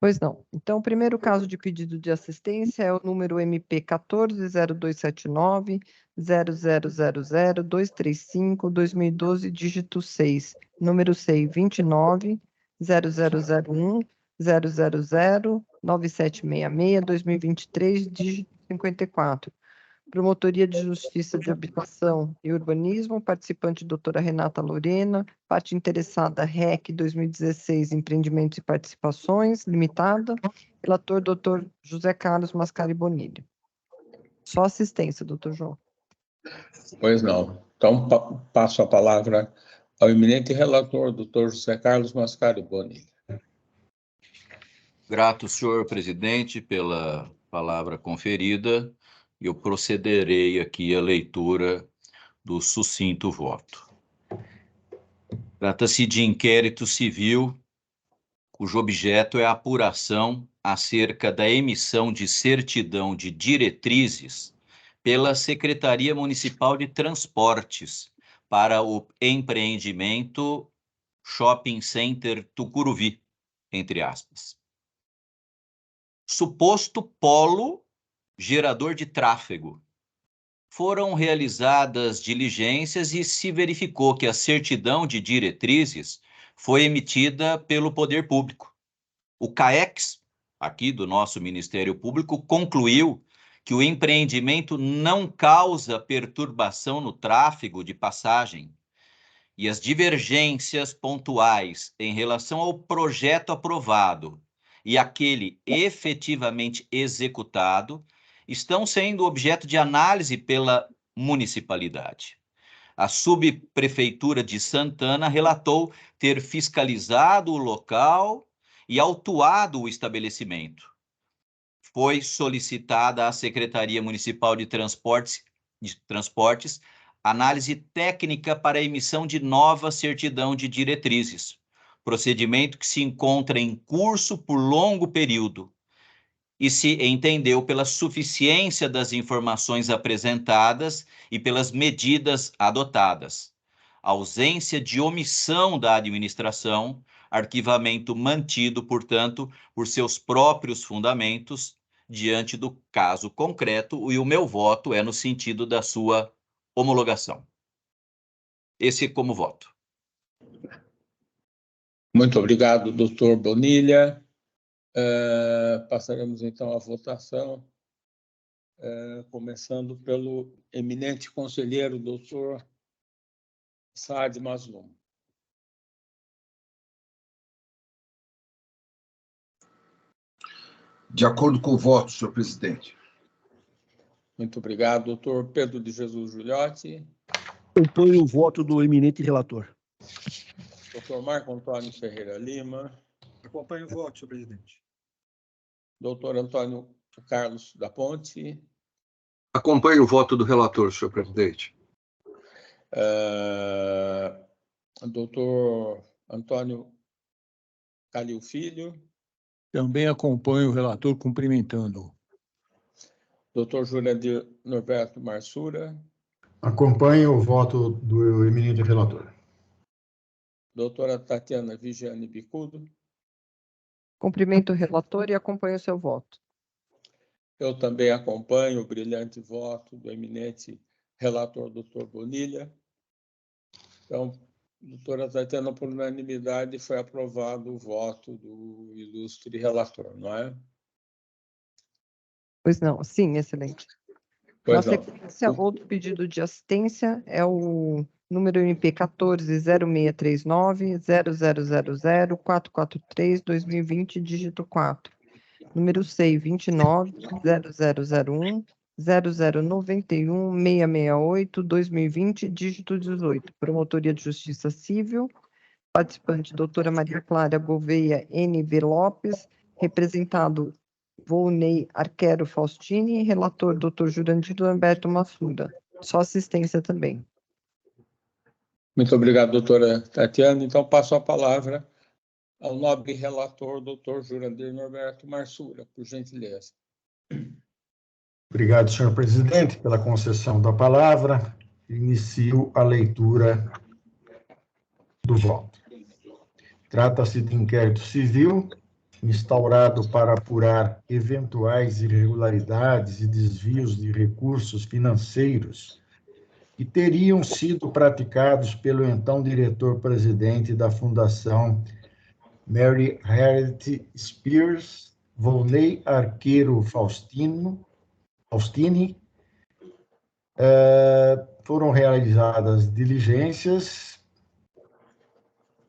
Pois não. Então, o primeiro caso de pedido de assistência é o número MP 14.0279.0000.235.2012, dígito 6, número SEI 29.0001.000.9766.2023, dígito 54. Promotoria de Justiça de Habitação e Urbanismo, participante doutora Renata Lorena, parte interessada REC 2016, Empreendimentos e Participações, limitada, relator doutor José Carlos Mascari Bonilha. Só assistência, doutor João. Pois não. Então, passo a palavra ao eminente relator, doutor José Carlos Mascari Bonilha. Grato, senhor presidente, pela palavra conferida. Eu procederei aqui à leitura do sucinto voto. Trata-se de inquérito civil, cujo objeto é a apuração acerca da emissão de certidão de diretrizes pela Secretaria Municipal de Transportes para o empreendimento Shopping Center Tucuruvi, entre aspas. Suposto polo gerador de tráfego. Foram realizadas diligências e se verificou que a certidão de diretrizes foi emitida pelo Poder Público. O CAEX, aqui do nosso Ministério Público, concluiu que o empreendimento não causa perturbação no tráfego de passagem e as divergências pontuais em relação ao projeto aprovado e aquele efetivamente executado estão sendo objeto de análise pela municipalidade. A subprefeitura de Santana relatou ter fiscalizado o local e autuado o estabelecimento. Foi solicitada à Secretaria Municipal de Transportes análise técnica para a emissão de nova certidão de diretrizes, procedimento que se encontra em curso por longo período e se entendeu pela suficiência das informações apresentadas e pelas medidas adotadas. Ausência de omissão da administração, arquivamento mantido, portanto, por seus próprios fundamentos, diante do caso concreto, e o meu voto é no sentido da sua homologação. Esse como voto. Muito obrigado, doutor Bonilha. Passaremos, então, à votação, começando pelo eminente conselheiro, doutor Saad Mazlum. De acordo com o voto, senhor presidente. Muito obrigado, doutor Pedro de Jesus Giuliotti. Acompanho o voto do eminente relator. Doutor Marco Antônio Ferreira Lima. Acompanho o voto, senhor presidente. Doutor Antônio Carlos da Ponte. Acompanho o voto do relator, senhor presidente. Doutor Antônio Calil Filho. Também acompanho o relator, cumprimentando-o. Doutor Jurandir Norberto Marsura. Acompanho o voto do eminente relator. Doutora Tatiana Vigiane Bicudo. Cumprimento o relator e acompanho o seu voto. Eu também acompanho o brilhante voto do eminente relator, doutor Bonilha. Então, doutora Tatiana, por unanimidade, foi aprovado o voto do ilustre relator, não é? Pois não, sim, excelente. Na sequência, outro pedido de assistência é o número MP 14.0690.0000.443.2020, dígito 4. Número SEI 29.0001.0091668.2020, dígito 18. Promotoria de Justiça Civil, participante doutora Maria Clara Gouveia NV Lopes, representado Volney Arquero Faustini, relator doutor Jurandir Norberto Massura. Só assistência também. Muito obrigado, doutora Tatiana. Então, passo a palavra ao nobre relator, doutor Jurandir Norberto Marsura, por gentileza. Obrigado, senhor presidente, pela concessão da palavra. Inicio a leitura do voto. Trata-se de inquérito civil, instaurado para apurar eventuais irregularidades e desvios de recursos financeiros que teriam sido praticados pelo então diretor-presidente da Fundação Mary Harriet Spears, Volney Arqueiro Faustini. Foram realizadas diligências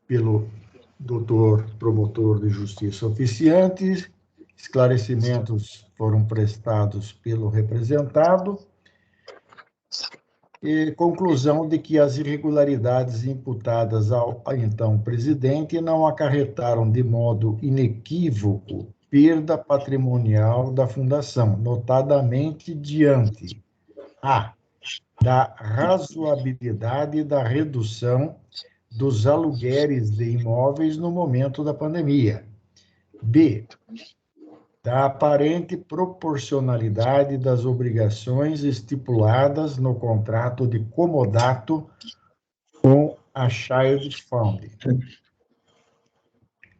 pelo doutor promotor de justiça oficiante, esclarecimentos foram prestados pelo representado, e conclusão de que as irregularidades imputadas ao então presidente não acarretaram de modo inequívoco perda patrimonial da fundação, notadamente diante da razoabilidade da redução dos aluguéis de imóveis no momento da pandemia. B, da aparente proporcionalidade das obrigações estipuladas no contrato de comodato com a Child Fund.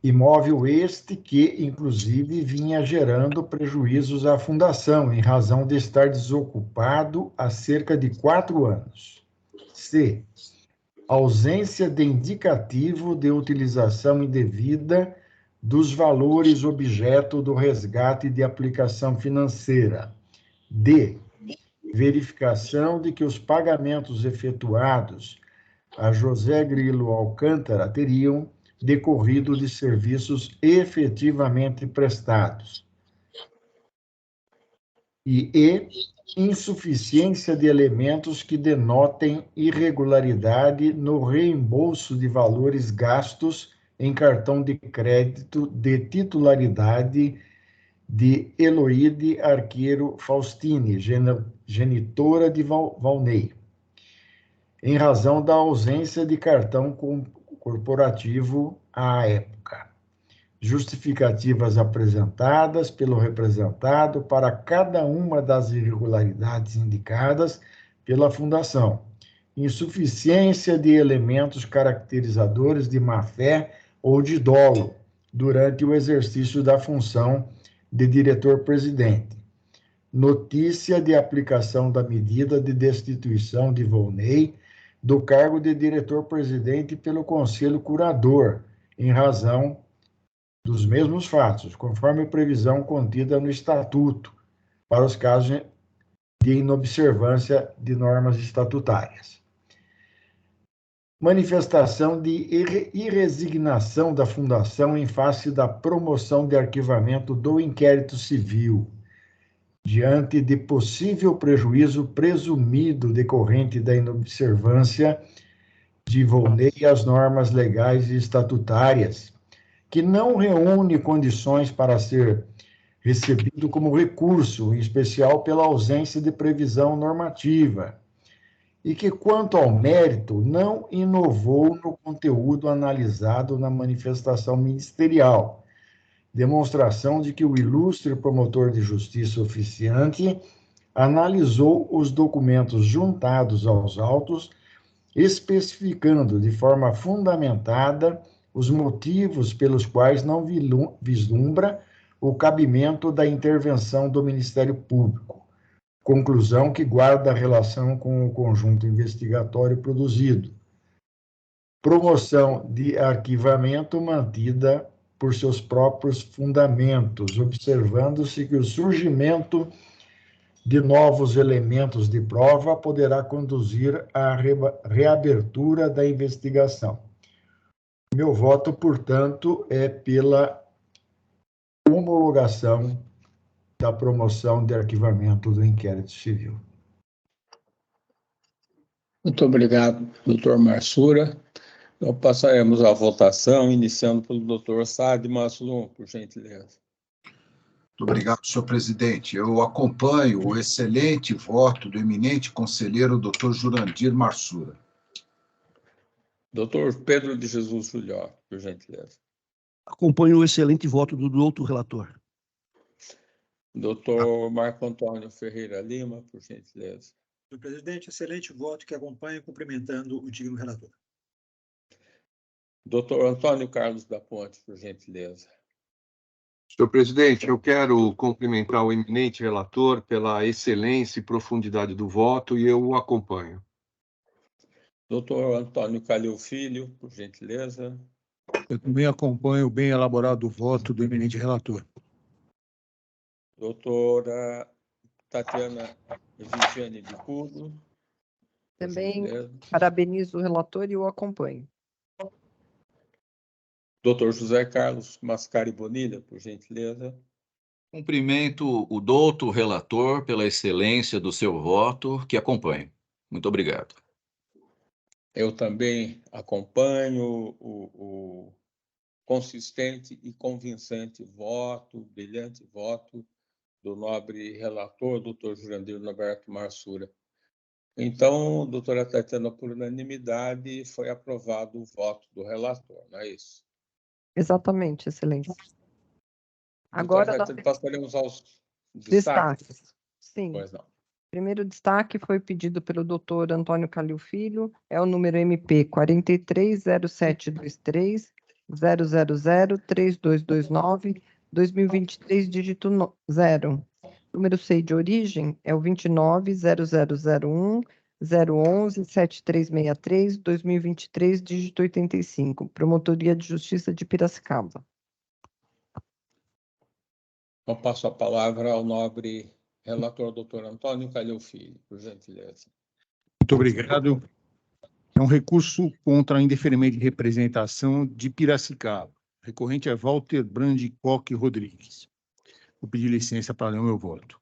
Imóvel este que, inclusive, vinha gerando prejuízos à fundação, em razão de estar desocupado há cerca de 4 anos. C, ausência de indicativo de utilização indevida dos valores objeto do resgate de aplicação financeira. D, verificação de que os pagamentos efetuados a José Grilo Alcântara teriam decorrido de serviços efetivamente prestados. E insuficiência de elementos que denotem irregularidade no reembolso de valores gastos em cartão de crédito de titularidade de Eloíde Arqueiro Faustini, genitora de Volney, em razão da ausência de cartão corporativo à época. Justificativas apresentadas pelo representado para cada uma das irregularidades indicadas pela Fundação. Insuficiência de elementos caracterizadores de má-fé ou de dolo durante o exercício da função de diretor-presidente. Notícia de aplicação da medida de destituição de Volney do cargo de diretor-presidente pelo Conselho Curador, em razão dos mesmos fatos, conforme a previsão contida no Estatuto, para os casos de inobservância de normas estatutárias. Manifestação de irresignação da Fundação em face da promoção de arquivamento do inquérito civil, diante de possível prejuízo presumido decorrente da inobservância de Volney às normas legais e estatutárias, que não reúne condições para ser recebido como recurso, em especial pela ausência de previsão normativa, e que, quanto ao mérito, não inovou no conteúdo analisado na manifestação ministerial, demonstração de que o ilustre promotor de justiça oficiante analisou os documentos juntados aos autos, especificando de forma fundamentada os motivos pelos quais não vislumbra o cabimento da intervenção do Ministério Público, conclusão que guarda relação com o conjunto investigatório produzido. Promoção de arquivamento mantida por seus próprios fundamentos, observando-se que o surgimento de novos elementos de prova poderá conduzir à reabertura da investigação. Meu voto, portanto, é pela homologação da promoção de arquivamento do inquérito civil. Muito obrigado, doutor Marsura. Então, passaremos à votação, iniciando pelo doutor Saad Maslum, por gentileza. Muito obrigado, senhor presidente. Eu acompanho o excelente voto do eminente conselheiro doutor Jurandir Marsura. Doutor Pedro de Jesus Julió, por gentileza. Acompanho o excelente voto do outro relator. Doutor Marco Antônio Ferreira Lima, por gentileza. Senhor presidente, excelente voto que acompanha, cumprimentando o digno relator. Doutor Antônio Carlos da Ponte, por gentileza. Senhor presidente, eu quero cumprimentar o eminente relator pela excelência e profundidade do voto e eu o acompanho. Doutor Antônio Calil Filho, por gentileza. Eu também acompanho o bem elaborado voto do eminente relator. Doutora Tatiana Viviane Bicudo. Também parabenizo o relator e o acompanho. Doutor José Carlos Mascari Bonilha, por gentileza. Cumprimento o douto relator pela excelência do seu voto, que acompanho. Muito obrigado. Eu também acompanho o consistente e convincente voto, brilhante voto do nobre relator, doutor Jurandir Norberto Marsura. Então, doutora Tatiana, por unanimidade, foi aprovado o voto do relator, não é isso? Exatamente, excelência. Agora, passaremos aos destaques. Sim. Pois não. O primeiro destaque foi pedido pelo doutor Antônio Calil Filho, é o número MP 430723 0003229 2023, dígito 0. Número SEI de origem é o 290001 011 7363 2023, dígito 85, Promotoria de Justiça de Piracicaba. Eu passo a palavra ao nobre relator, doutor Antônio Calil Filho, por gentileza. Muito obrigado. É um recurso contra indeferimento de representação de Piracicaba. O recorrente é Walter Brandi Coque Rodrigues. Vou pedir licença para ler o meu voto.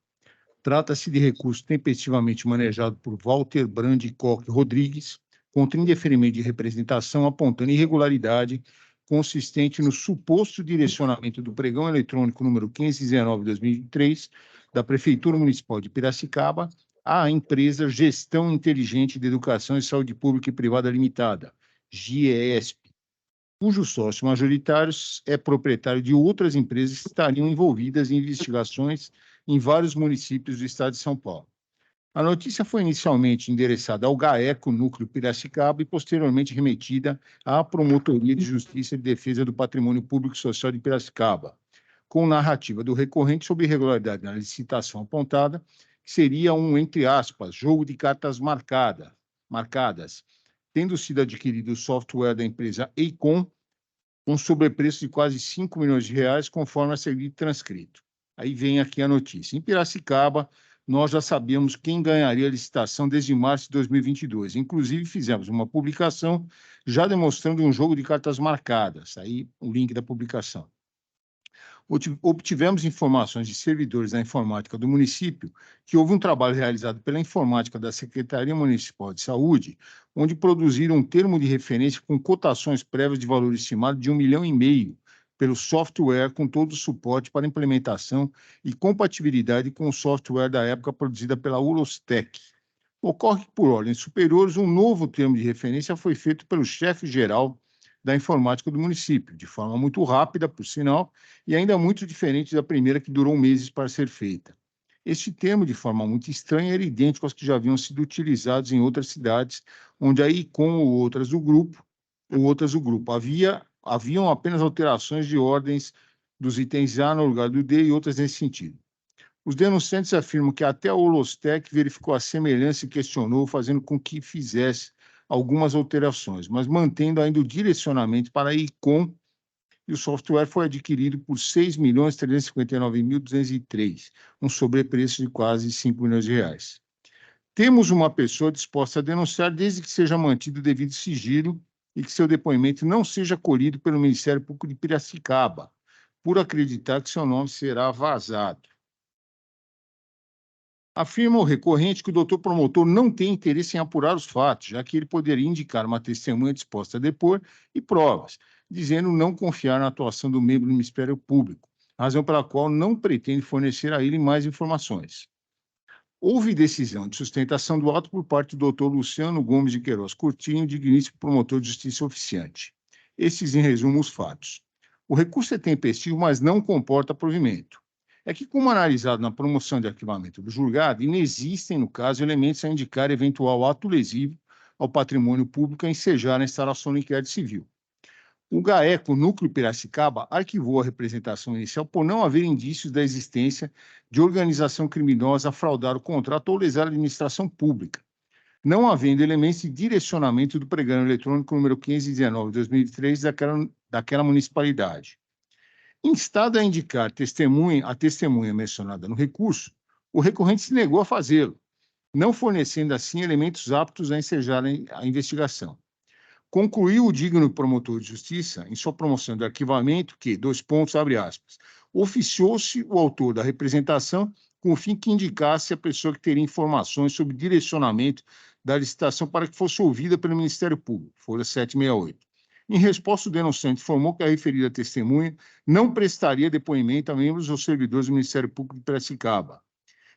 Trata-se de recurso tempestivamente manejado por Walter Brandi Coque Rodrigues contra indeferimento de representação, apontando irregularidade consistente no suposto direcionamento do pregão eletrônico número 1519/2003 da Prefeitura Municipal de Piracicaba à empresa Gestão Inteligente de Educação e Saúde Pública e Privada Limitada, GIESP, cujo sócio majoritário é proprietário de outras empresas que estariam envolvidas em investigações em vários municípios do estado de São Paulo. A notícia foi inicialmente endereçada ao GAECO Núcleo Piracicaba e posteriormente remetida à Promotoria de Justiça e Defesa do Patrimônio Público e Social de Piracicaba, com narrativa do recorrente sobre irregularidade na licitação apontada, que seria um, entre aspas, jogo de cartas marcadas, tendo sido adquirido o software da empresa Eicom com sobrepreço de quase 5 milhões de reais, conforme a seguir transcrito. Aí vem aqui a notícia. Em Piracicaba, nós já sabíamos quem ganharia a licitação desde março de 2022. Inclusive, fizemos uma publicação já demonstrando um jogo de cartas marcadas. Aí, o link da publicação. Obtivemos informações de servidores da informática do município que houve um trabalho realizado pela informática da Secretaria Municipal de Saúde, onde produziram um termo de referência com cotações prévias de valor estimado de R$ 1,5 milhão, pelo software com todo o suporte para implementação e compatibilidade com o software da época produzida pela Urostec. Ocorre que, por ordens superiores, um novo termo de referência foi feito pelo chefe-geral da informática do município, de forma muito rápida, por sinal, e ainda muito diferente da primeira, que durou meses para ser feita. Este termo, de forma muito estranha, era idêntico aos que já haviam sido utilizados em outras cidades, onde a ICOM ou outras do grupo, haviam apenas alterações de ordens dos itens A no lugar do D e outras nesse sentido. Os denunciantes afirmam que até a Holostec verificou a semelhança e questionou, fazendo com que fizesse algumas alterações, mas mantendo ainda o direcionamento para a ICOM, e o software foi adquirido por R$ 6.359.203, um sobrepreço de quase R$ 5 milhões de reais. Temos uma pessoa disposta a denunciar desde que seja mantido o devido sigilo e que seu depoimento não seja colhido pelo Ministério Público de Piracicaba, por acreditar que seu nome será vazado. Afirma o recorrente que o doutor promotor não tem interesse em apurar os fatos, já que ele poderia indicar uma testemunha disposta a depor e provas, dizendo não confiar na atuação do membro do Ministério Público, razão pela qual não pretende fornecer a ele mais informações. Houve decisão de sustentação do auto por parte do doutor Luciano Gomes de Queiroz Coutinho, digníssimo promotor de justiça oficiante. Esses, em resumo, os fatos. O recurso é tempestivo, mas não comporta provimento. É que, como analisado na promoção de arquivamento do julgado, inexistem, no caso, elementos a indicar eventual ato lesivo ao patrimônio público a ensejar a instalação do inquérito civil. O GAECO, Núcleo Piracicaba, arquivou a representação inicial por não haver indícios da existência de organização criminosa a fraudar o contrato ou lesar a administração pública, não havendo elementos de direcionamento do pregão eletrônico número 519 de 2003 daquela municipalidade. Instado a indicar a testemunha mencionada no recurso, o recorrente se negou a fazê-lo, não fornecendo assim elementos aptos a ensejar a investigação. Concluiu o digno promotor de justiça, em sua promoção de arquivamento, que, abre aspas, oficiou-se o autor da representação com o fim que indicasse a pessoa que teria informações sobre direcionamento da licitação para que fosse ouvida pelo Ministério Público, folha 768. Em resposta, o denunciante informou que a referida testemunha não prestaria depoimento a membros ou servidores do Ministério Público de Piracicaba.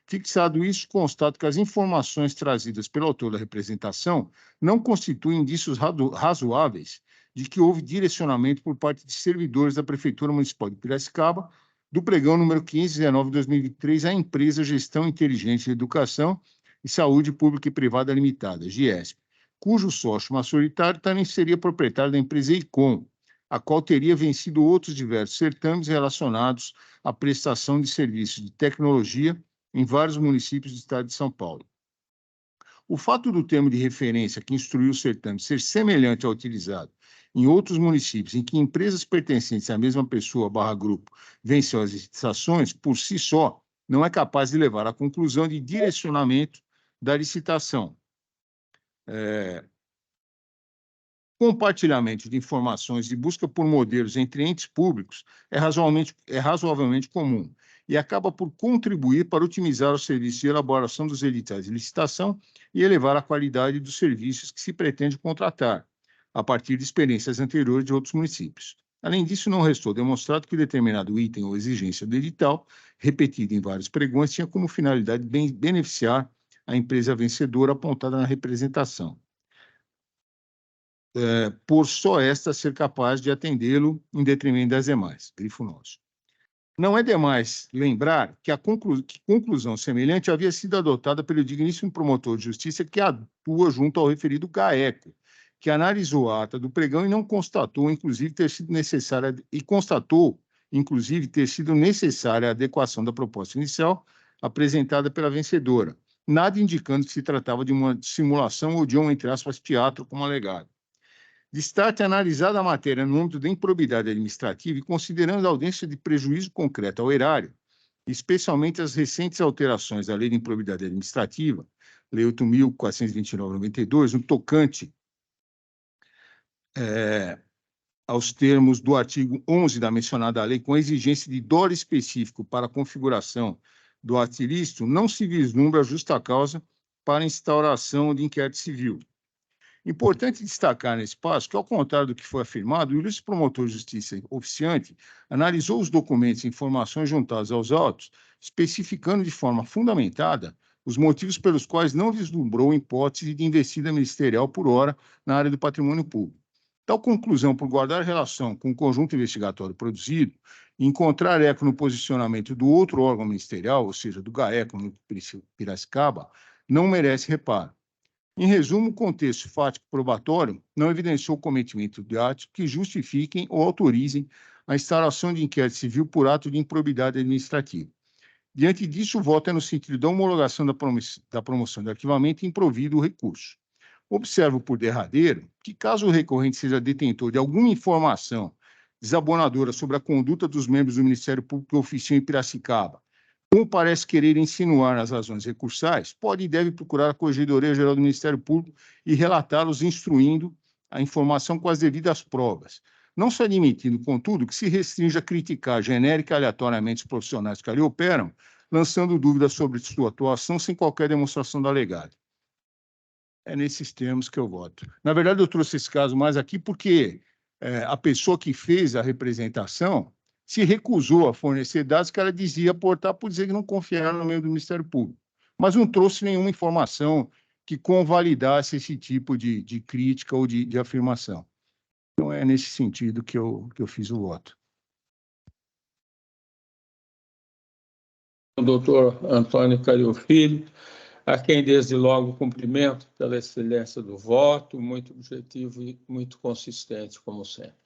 Fixado isso, constato que as informações trazidas pelo autor da representação não constituem indícios razoáveis de que houve direcionamento por parte de servidores da Prefeitura Municipal de Piracicaba do pregão número 519 de 2023 à empresa Gestão Inteligente de Educação e Saúde Pública e Privada Limitada, GIESP, cujo sócio majoritário também seria proprietário da empresa EICOM, a qual teria vencido outros diversos certames relacionados à prestação de serviços de tecnologia em vários municípios do estado de São Paulo. O fato do termo de referência que instruiu o certame ser semelhante ao utilizado em outros municípios em que empresas pertencentes à mesma pessoa /grupo venceu as licitações, por si só, não é capaz de levar à conclusão de direcionamento da licitação. Compartilhamento de informações e busca por modelos entre entes públicos é razoavelmente comum e acaba por contribuir para otimizar o serviço de elaboração dos editais de licitação e elevar a qualidade dos serviços que se pretende contratar, a partir de experiências anteriores de outros municípios. Além disso, não restou demonstrado que determinado item ou exigência do edital, repetido em vários pregões, tinha como finalidade beneficiar a empresa vencedora apontada na representação, por só esta ser capaz de atendê-lo em detrimento das demais. Grifo nosso. Não é demais lembrar que conclusão semelhante havia sido adotada pelo digníssimo promotor de justiça que atua junto ao referido GAECO, que analisou a ata do pregão e não constatou, inclusive, ter sido necessária a adequação da proposta inicial apresentada pela vencedora, nada indicando que se tratava de uma simulação ou de um, entre aspas, teatro, como alegado. Destaque analisada a matéria no âmbito da improbidade administrativa e considerando a audiência de prejuízo concreto ao erário, especialmente as recentes alterações da Lei de Improbidade Administrativa, Lei 8.429/92, no tocante aos termos do artigo 11 da mencionada lei, com a exigência de dolo específico para a configuração do ato ilícito, não se vislumbra justa causa para a instauração de inquérito civil. Importante destacar nesse passo que, ao contrário do que foi afirmado, o ilustre promotor de justiça oficiante analisou os documentos e informações juntados aos autos, especificando de forma fundamentada os motivos pelos quais não vislumbrou hipótese de investida ministerial por hora na área do patrimônio público. Tal conclusão, por guardar relação com o conjunto investigatório produzido e encontrar eco no posicionamento do outro órgão ministerial, ou seja, do GAECO no Piracicaba, não merece reparo. Em resumo, o contexto fático probatório não evidenciou o cometimento de atos que justifiquem ou autorizem a instauração de inquérito civil por ato de improbidade administrativa. Diante disso, o voto é no sentido da homologação da promoção de arquivamento e improvido o recurso. Observo por derradeiro que, caso o recorrente seja detentor de alguma informação desabonadora sobre a conduta dos membros do Ministério Público que oficiam em Piracicaba, como parece querer insinuar nas razões recursais, pode e deve procurar a Corregedoria Geral do Ministério Público e relatá-los instruindo a informação com as devidas provas, não se admitindo, contudo, que se restrinja a criticar genérica e aleatoriamente os profissionais que ali operam, lançando dúvidas sobre sua atuação sem qualquer demonstração da legálidade. É nesses termos que eu voto. Na verdade, eu trouxe esse caso mais aqui porque a pessoa que fez a representação se recusou a fornecer dados que ela dizia aportar por dizer que não confiava no meio do Ministério Público, mas não trouxe nenhuma informação que convalidasse esse tipo de crítica ou de afirmação. Então, é nesse sentido que eu fiz o voto. O doutor Antônio Calil Filho, a quem desde logo cumprimento pela excelência do voto, muito objetivo e muito consistente, como sempre.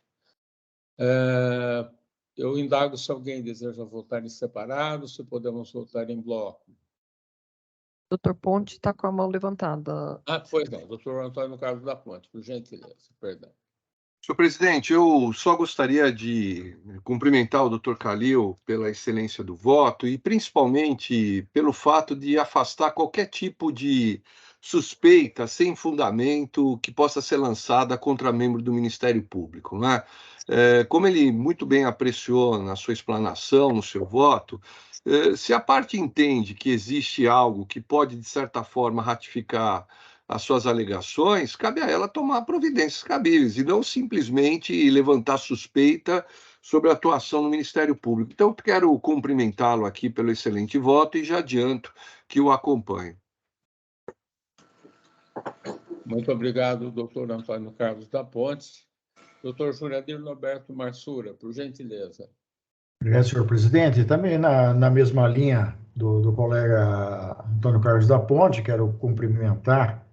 Eu indago se alguém deseja votar em separado, se podemos votar em bloco. Doutor Ponte está com a mão levantada. Pois não, doutor Antônio Carlos da Ponte, por gentileza, perdão. Senhor presidente, eu só gostaria de cumprimentar o doutor Calil pela excelência do voto e principalmente pelo fato de afastar qualquer tipo de suspeita sem fundamento que possa ser lançada contra membro do Ministério Público, né? Como ele muito bem apreciou na sua explanação, no seu voto, se a parte entende que existe algo que pode, de certa forma, ratificar as suas alegações, cabe a ela tomar providências cabíveis e não simplesmente levantar suspeita sobre a atuação no Ministério Público. Então, quero cumprimentá-lo aqui pelo excelente voto e já adianto que o acompanho. Muito obrigado, doutor Antônio Carlos da Ponte. Doutor Jurandir Norberto Marsura, por gentileza. Obrigado, senhor presidente. Também na mesma linha do colega Antônio Carlos da Ponte, quero cumprimentar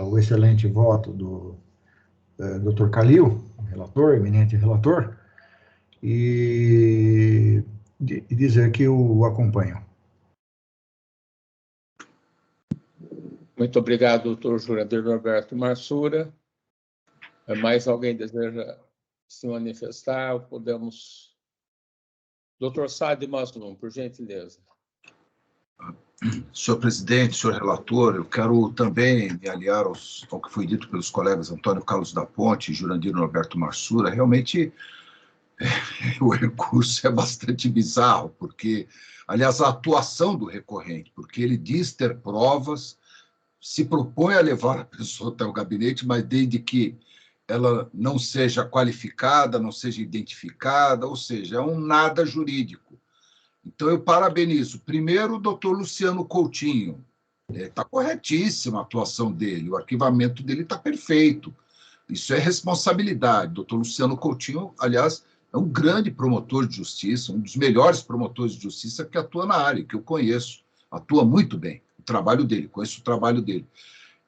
o excelente voto do Dr. Calil, relator, eminente relator, e dizer que o acompanho. Muito obrigado, doutor Jurandir Norberto Marsura. Mais alguém deseja se manifestar? Podemos... Doutor Saad Maslum, por gentileza. Senhor presidente, senhor relator, eu quero também me aliar ao que foi dito pelos colegas Antônio Carlos da Ponte e Jurandir Norberto Marsura. Realmente, o recurso é bastante bizarro, porque, aliás, a atuação do recorrente, porque ele diz ter provas, se propõe a levar a pessoa até o gabinete, mas desde que ela não seja qualificada, não seja identificada, ou seja, é um nada jurídico. Então, eu parabenizo. Primeiro, o doutor Luciano Coutinho. Está corretíssima a atuação dele, o arquivamento dele está perfeito. Isso é responsabilidade. O doutor Luciano Coutinho, aliás, é um grande promotor de justiça, um dos melhores promotores de justiça que atua na área, que eu conheço. Atua muito bem o trabalho dele, conheço o trabalho dele.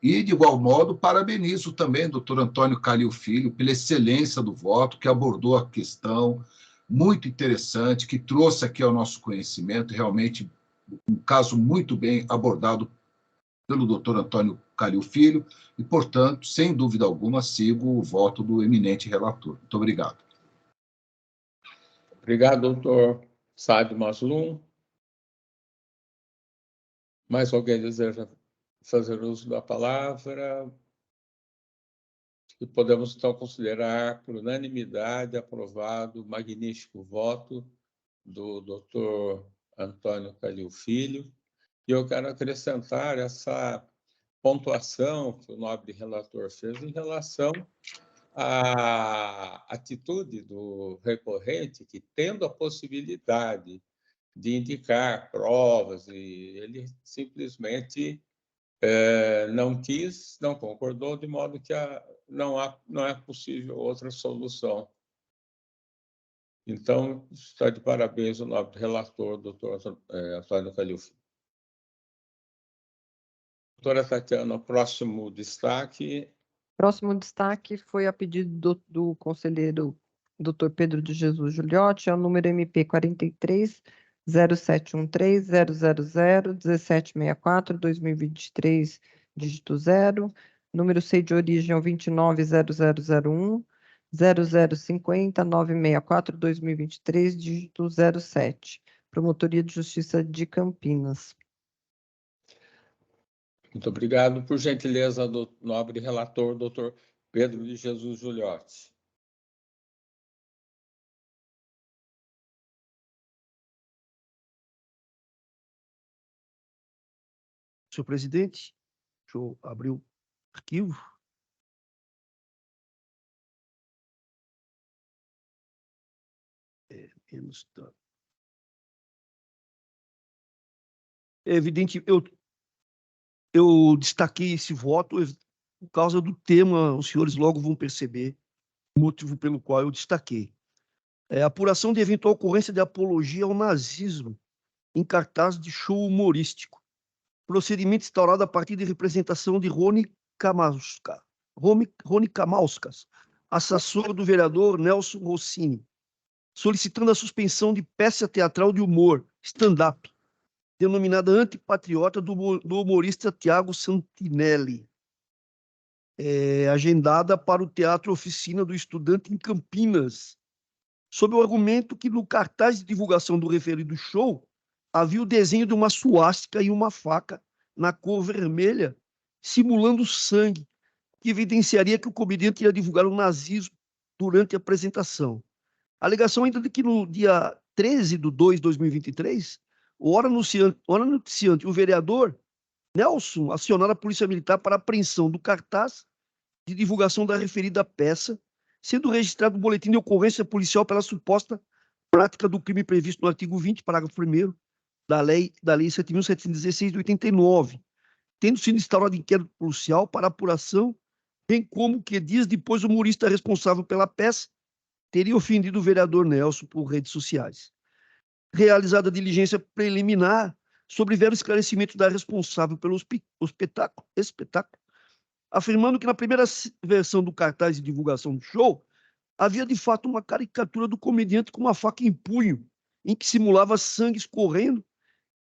E, de igual modo, parabenizo também o doutor Antônio Calil Filho pela excelência do voto, que abordou a questão muito interessante, que trouxe aqui ao nosso conhecimento, realmente um caso muito bem abordado pelo doutor Antônio Calil Filho, e, portanto, sem dúvida alguma, sigo o voto do eminente relator. Muito obrigado. Obrigado, doutor Saad Maslum. Mais alguém deseja fazer uso da palavra? E podemos, então, considerar por unanimidade aprovado o magnífico voto do doutor Antônio Calil Filho. E eu quero acrescentar essa pontuação que o nobre relator fez em relação à atitude do recorrente, que, tendo a possibilidade de indicar provas, e ele simplesmente não quis, não concordou, de modo que não é possível outra solução. Então, está de parabéns o nobre relator, doutor Antônio Calil Filho. Doutora Tatiana, próximo destaque. Próximo destaque foi a pedido do conselheiro Dr. Pedro de Jesus Giuliotti, é o número MP 43 0713 000 1764 2023, dígito 0, número C de origem é o 290001 0050 964 2023, dígito 07, Promotoria de Justiça de Campinas. Muito obrigado. Por gentileza, do nobre relator, doutor Pedro de Jesus Giuliotti. Senhor presidente, deixa eu abrir o arquivo. É evidente, eu destaquei esse voto por causa do tema, os senhores logo vão perceber o motivo pelo qual eu destaquei. Apuração de eventual ocorrência de apologia ao nazismo em cartaz de show humorístico. Procedimento instaurado a partir de representação de Rony Kamauskas, assessor do vereador Nelson Rossini, solicitando a suspensão de peça teatral de humor, stand-up, denominada Antipatriota, do humorista Tiago Santinelli, agendada para o Teatro Oficina do Estudante em Campinas, sob o argumento que no cartaz de divulgação do referido show havia o desenho de uma suástica e uma faca na cor vermelha, simulando sangue, que evidenciaria que o comediante ia divulgar o nazismo durante a apresentação. A alegação ainda de que no dia 13/2/2023, o hora noticiante e o vereador Nelson acionaram a Polícia Militar para a apreensão do cartaz de divulgação da referida peça, sendo registrado o boletim de ocorrência policial pela suposta prática do crime previsto no artigo 20, parágrafo 1º da Lei 7.716 de 89, tendo sido instaurado inquérito policial para apuração, bem como que dias depois o humorista responsável pela peça teria ofendido o vereador Nelson por redes sociais. Realizada a diligência preliminar, sobreveram esclarecimentos da responsável pelo espetáculo, afirmando que na primeira versão do cartaz de divulgação do show, havia de fato uma caricatura do comediante com uma faca em punho, em que simulava sangue escorrendo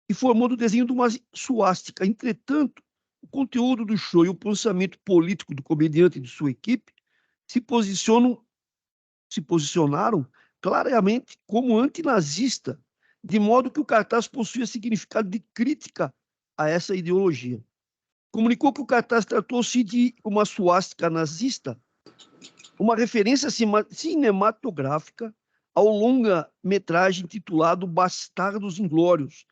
e formando o desenho de uma suástica. Entretanto, o conteúdo do show e o pensamento político do comediante e de sua equipe se posicionaram claramente como antinazista, de modo que o cartaz possuía significado de crítica a essa ideologia. Comunicou que o cartaz tratou-se de uma suástica nazista, uma referência cinematográfica ao longa-metragem intitulado Bastardos Inglórios,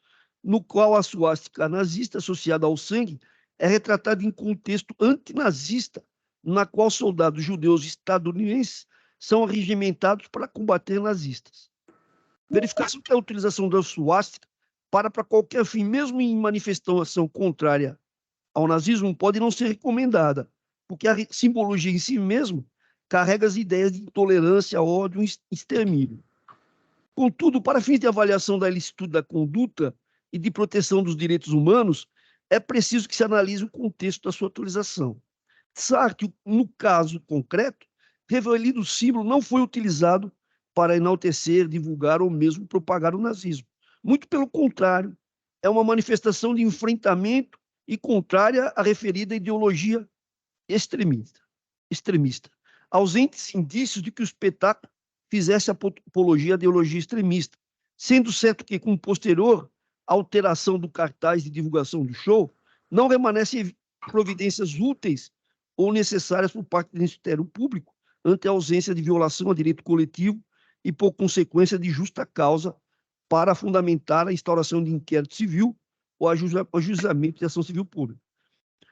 no qual a suástica nazista associada ao sangue é retratada em contexto antinazista, na qual soldados judeus estadunidenses são arregimentados para combater nazistas. Verificação que a utilização da suástica para qualquer fim, mesmo em manifestação contrária ao nazismo, pode não ser recomendada, porque a simbologia em si mesmo carrega as ideias de intolerância, ódio e extermínio. Contudo, para fins de avaliação da ilicitude da conduta e de proteção dos direitos humanos, é preciso que se analise o contexto da sua utilização. Sartre, no caso concreto, referido símbolo não foi utilizado para enaltecer, divulgar ou mesmo propagar o nazismo. Muito pelo contrário, é uma manifestação de enfrentamento e contrária à referida ideologia extremista. Ausentes indícios de que o espetáculo fizesse apologia à ideologia extremista, sendo certo que, com posterior alteração do cartaz de divulgação do show, não remanescem providências úteis ou necessárias por parte do Ministério Público ante a ausência de violação a direito coletivo e, por consequência, de justa causa para fundamentar a instauração de inquérito civil ou ajuizamento de ação civil pública.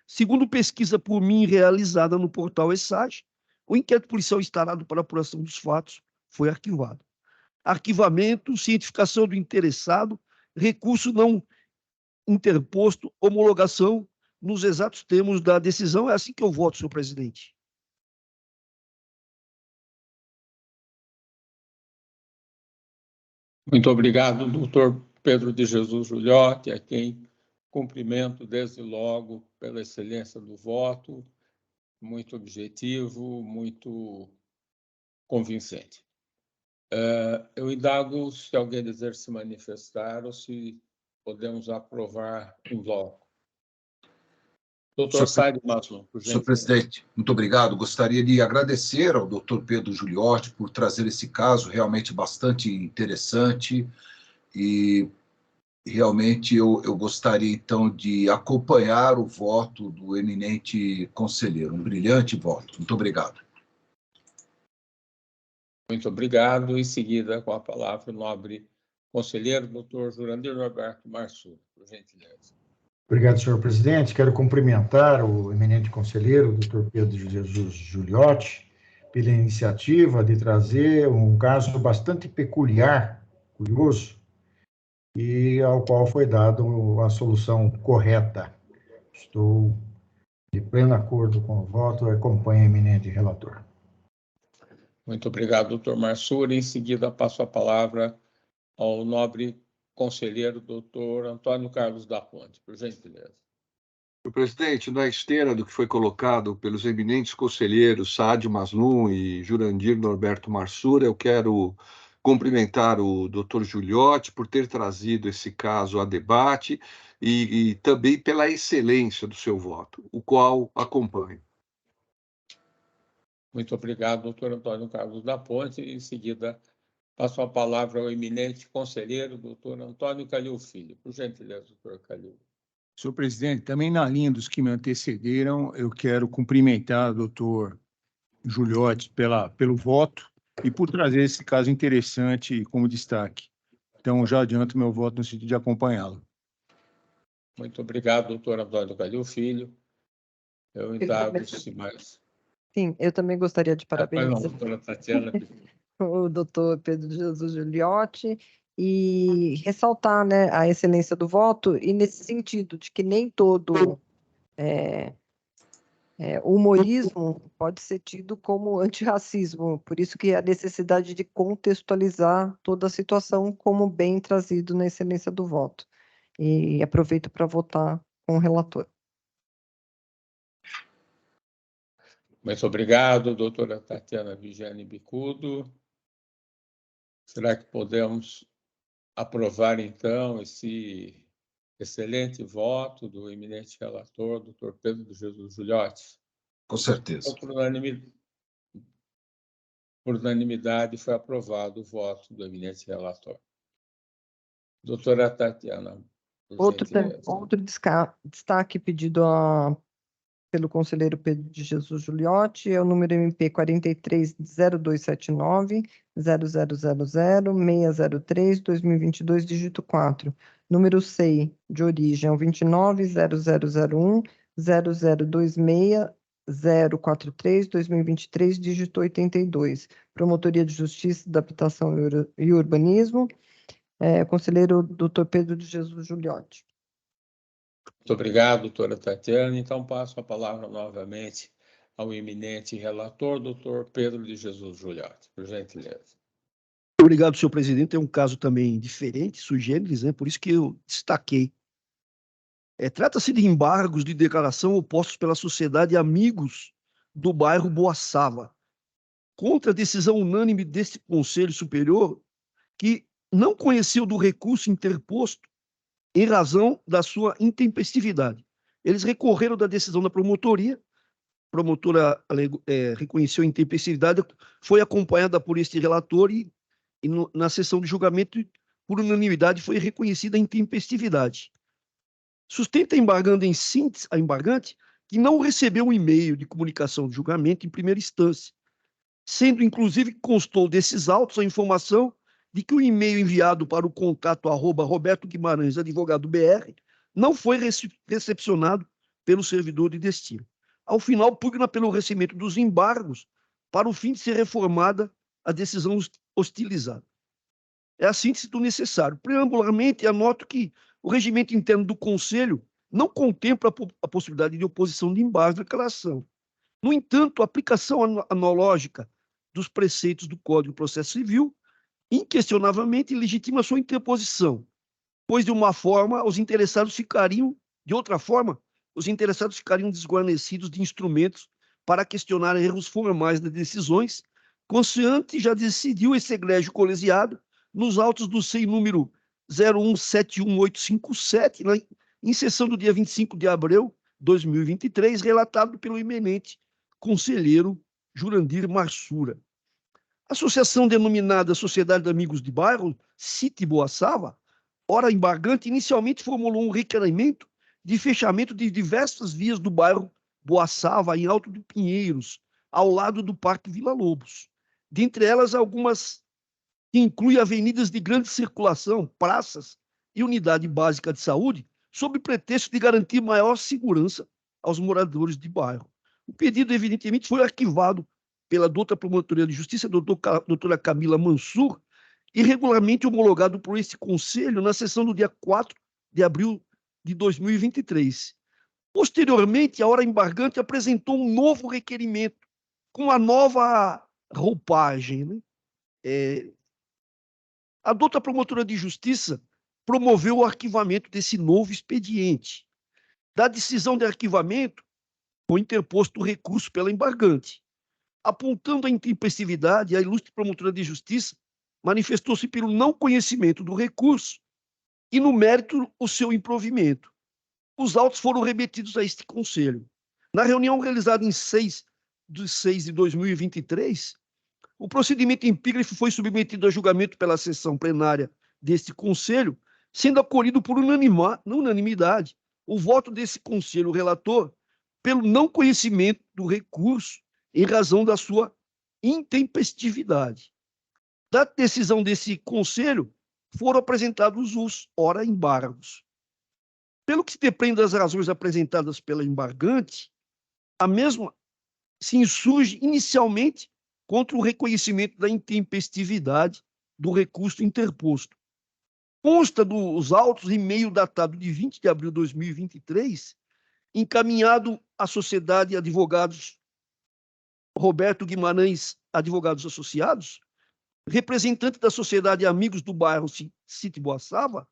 Segundo pesquisa por mim realizada no portal ESAGE, o inquérito policial instaurado para apuração dos fatos foi arquivado. Arquivamento, cientificação do interessado, recurso não interposto, homologação nos exatos termos da decisão. É assim que eu voto, senhor presidente. Muito obrigado, doutor Pedro de Jesus Giuliotti, a quem cumprimento desde logo pela excelência do voto, muito objetivo, muito convincente. Eu indago se alguém deseja se manifestar ou se podemos aprovar em bloco. Doutor Said Maslum, por gentileza. Senhor presidente, muito obrigado. Gostaria de agradecer ao doutor Pedro Giuliotti por trazer esse caso realmente bastante interessante e realmente eu gostaria, então, de acompanhar o voto do eminente conselheiro. Um brilhante voto. Muito obrigado. Muito obrigado. Em seguida, com a palavra, o nobre conselheiro, doutor Jurandir Norberto Marsur, por gentileza. Obrigado, senhor presidente. Quero cumprimentar o eminente conselheiro, doutor Pedro de Jesus Giuliotti, pela iniciativa de trazer um caso bastante peculiar, curioso, e ao qual foi dada a solução correta. Estou de pleno acordo com o voto e acompanho o eminente relator. Muito obrigado, doutor Marsur. Em seguida, passo a palavra ao nobre conselheiro, doutor Antônio Carlos da Ponte, por gentileza. Senhor presidente, na esteira do que foi colocado pelos eminentes conselheiros Sádio Maslum e Jurandir Norberto Marsura, eu quero cumprimentar o doutor Giuliotti por ter trazido esse caso a debate e também pela excelência do seu voto, o qual acompanho. Muito obrigado, doutor Antônio Carlos da Ponte. Em seguida, passo a palavra ao eminente conselheiro, doutor Antônio Calil Filho. Por gentileza, doutor Calil. Senhor presidente, também na linha dos que me antecederam, eu quero cumprimentar o doutor Giuliotti pelo voto e por trazer esse caso interessante como destaque. Então, já adianto meu voto no sentido de acompanhá-lo. Muito obrigado, doutor Antônio Calil Filho. Eu indago se mais... Sim, eu também gostaria de parabenizar doutora Tatiana. o doutor Pedro Jesus Giuliotti e ressaltar, né, a excelência do voto, e nesse sentido de que nem todo humorismo pode ser tido como antirracismo, por isso que a necessidade de contextualizar toda a situação como bem trazido na excelência do voto. E aproveito para votar com o relator. Muito obrigado, doutora Tatiana Vigiane Bicudo. Será que podemos aprovar, então, esse excelente voto do eminente relator, doutor Pedro de Jesus Giuliotti? Com certeza. Então, por unanimidade, foi aprovado o voto do eminente relator. Doutora Tatiana, por gentileza. Outro destaque pedido pelo conselheiro Pedro de Jesus Giuliotti é o número MP 430279 0000 2022, dígito 4. Número SEI de origem é o 290001 0026 043 2023, dígito 82. Promotoria de Justiça da Habitação e Urbanismo, conselheiro doutor Pedro de Jesus Giuliotti. Muito obrigado, doutora Tatiana. Então, passo a palavra novamente ao eminente relator, doutor Pedro de Jesus Giuliotti. Por gentileza. Obrigado, senhor presidente. É um caso também diferente, sui generis, né? Por isso que eu destaquei. Trata-se de embargos de declaração opostos pela sociedade Amigos do bairro Boaçava, contra a decisão unânime deste Conselho Superior, que não conheceu do recurso interposto em razão da sua intempestividade. Eles recorreram da decisão da promotoria, a promotora reconheceu a intempestividade, foi acompanhada por este relator e na sessão de julgamento, por unanimidade, foi reconhecida a intempestividade. Sustenta a embargante que não recebeu um e-mail de comunicação de julgamento em primeira instância, sendo inclusive que constou desses autos a informação de que o e-mail enviado para o contato @Roberto Guimarães, advogado BR, não foi recepcionado pelo servidor de destino. Ao final, pugna pelo recebimento dos embargos para o fim de ser reformada a decisão hostilizada. É a síntese do necessário. Preambularmente, anoto que o regimento interno do Conselho não contempla a possibilidade de oposição de embargo de declaração. No entanto, a aplicação analógica dos preceitos do Código de Processo Civil inquestionavelmente legitima sua interposição, pois de outra forma os interessados ficariam desguarnecidos de instrumentos para questionar erros formais das decisões, consoante já decidiu esse egrégio colegiado nos autos do SEI número 0171857, em sessão do dia 25 de abril de 2023, relatado pelo eminente conselheiro Jurandir Marsura. A associação denominada Sociedade de Amigos de Bairro, City Boaçava, ora embargante, inicialmente formulou um requerimento de fechamento de diversas vias do bairro Boaçava, em Alto de Pinheiros, ao lado do Parque Vila Lobos. Dentre elas, algumas que incluem avenidas de grande circulação, praças e unidade básica de saúde, sob pretexto de garantir maior segurança aos moradores de bairro. O pedido, evidentemente, foi arquivado pela doutora Promotoria de Justiça, doutora Camila Mansur, e regularmente homologado por este Conselho na sessão do dia 4 de abril de 2023. Posteriormente, a hora embargante apresentou um novo requerimento, com a nova roupagem, né? A doutora Promotora de Justiça promoveu o arquivamento desse novo expediente. da decisão de arquivamento, foi interposto o recurso pela embargante. Apontando a intempestividade, a ilustre promotora de justiça manifestou-se pelo não conhecimento do recurso e, no mérito, o seu improvimento. Os autos foram remetidos a este Conselho. Na reunião realizada em 6/6/2023, o procedimento empígrafo foi submetido a julgamento pela sessão plenária deste Conselho, sendo acolhido por unanimidade o voto desse Conselho relator pelo não conhecimento do recurso em razão da sua intempestividade. Da decisão desse Conselho, foram apresentados os ora embargos. Pelo que se depreende das razões apresentadas pela embargante, a mesma se insurge inicialmente contra o reconhecimento da intempestividade do recurso interposto. Consta dos autos e-mail datado de 20 de abril de 2023, encaminhado à Sociedade Advogados Roberto Guimarães Advogados Associados, representante da Sociedade Amigos do Bairro Sítio Boaçava,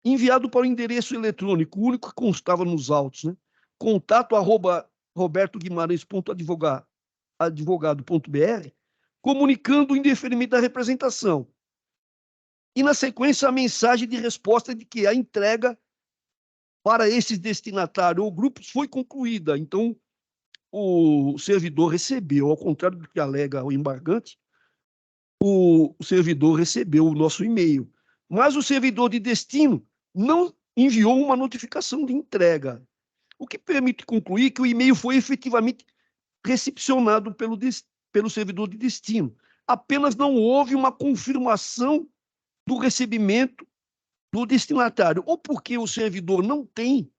enviado para o endereço eletrônico, único que constava nos autos, né? contato@robertoguimarães.advogado.br, comunicando o indeferimento da representação. E, na sequência, a mensagem de resposta de que a entrega para esses destinatários ou grupos foi concluída. Então, o servidor recebeu, ao contrário do que alega o embargante, o servidor recebeu o nosso e-mail. Mas o servidor de destino não enviou uma notificação de entrega, o que permite concluir que o e-mail foi efetivamente recepcionado pelo servidor de destino. Apenas não houve uma confirmação do recebimento do destinatário, ou porque o servidor não tem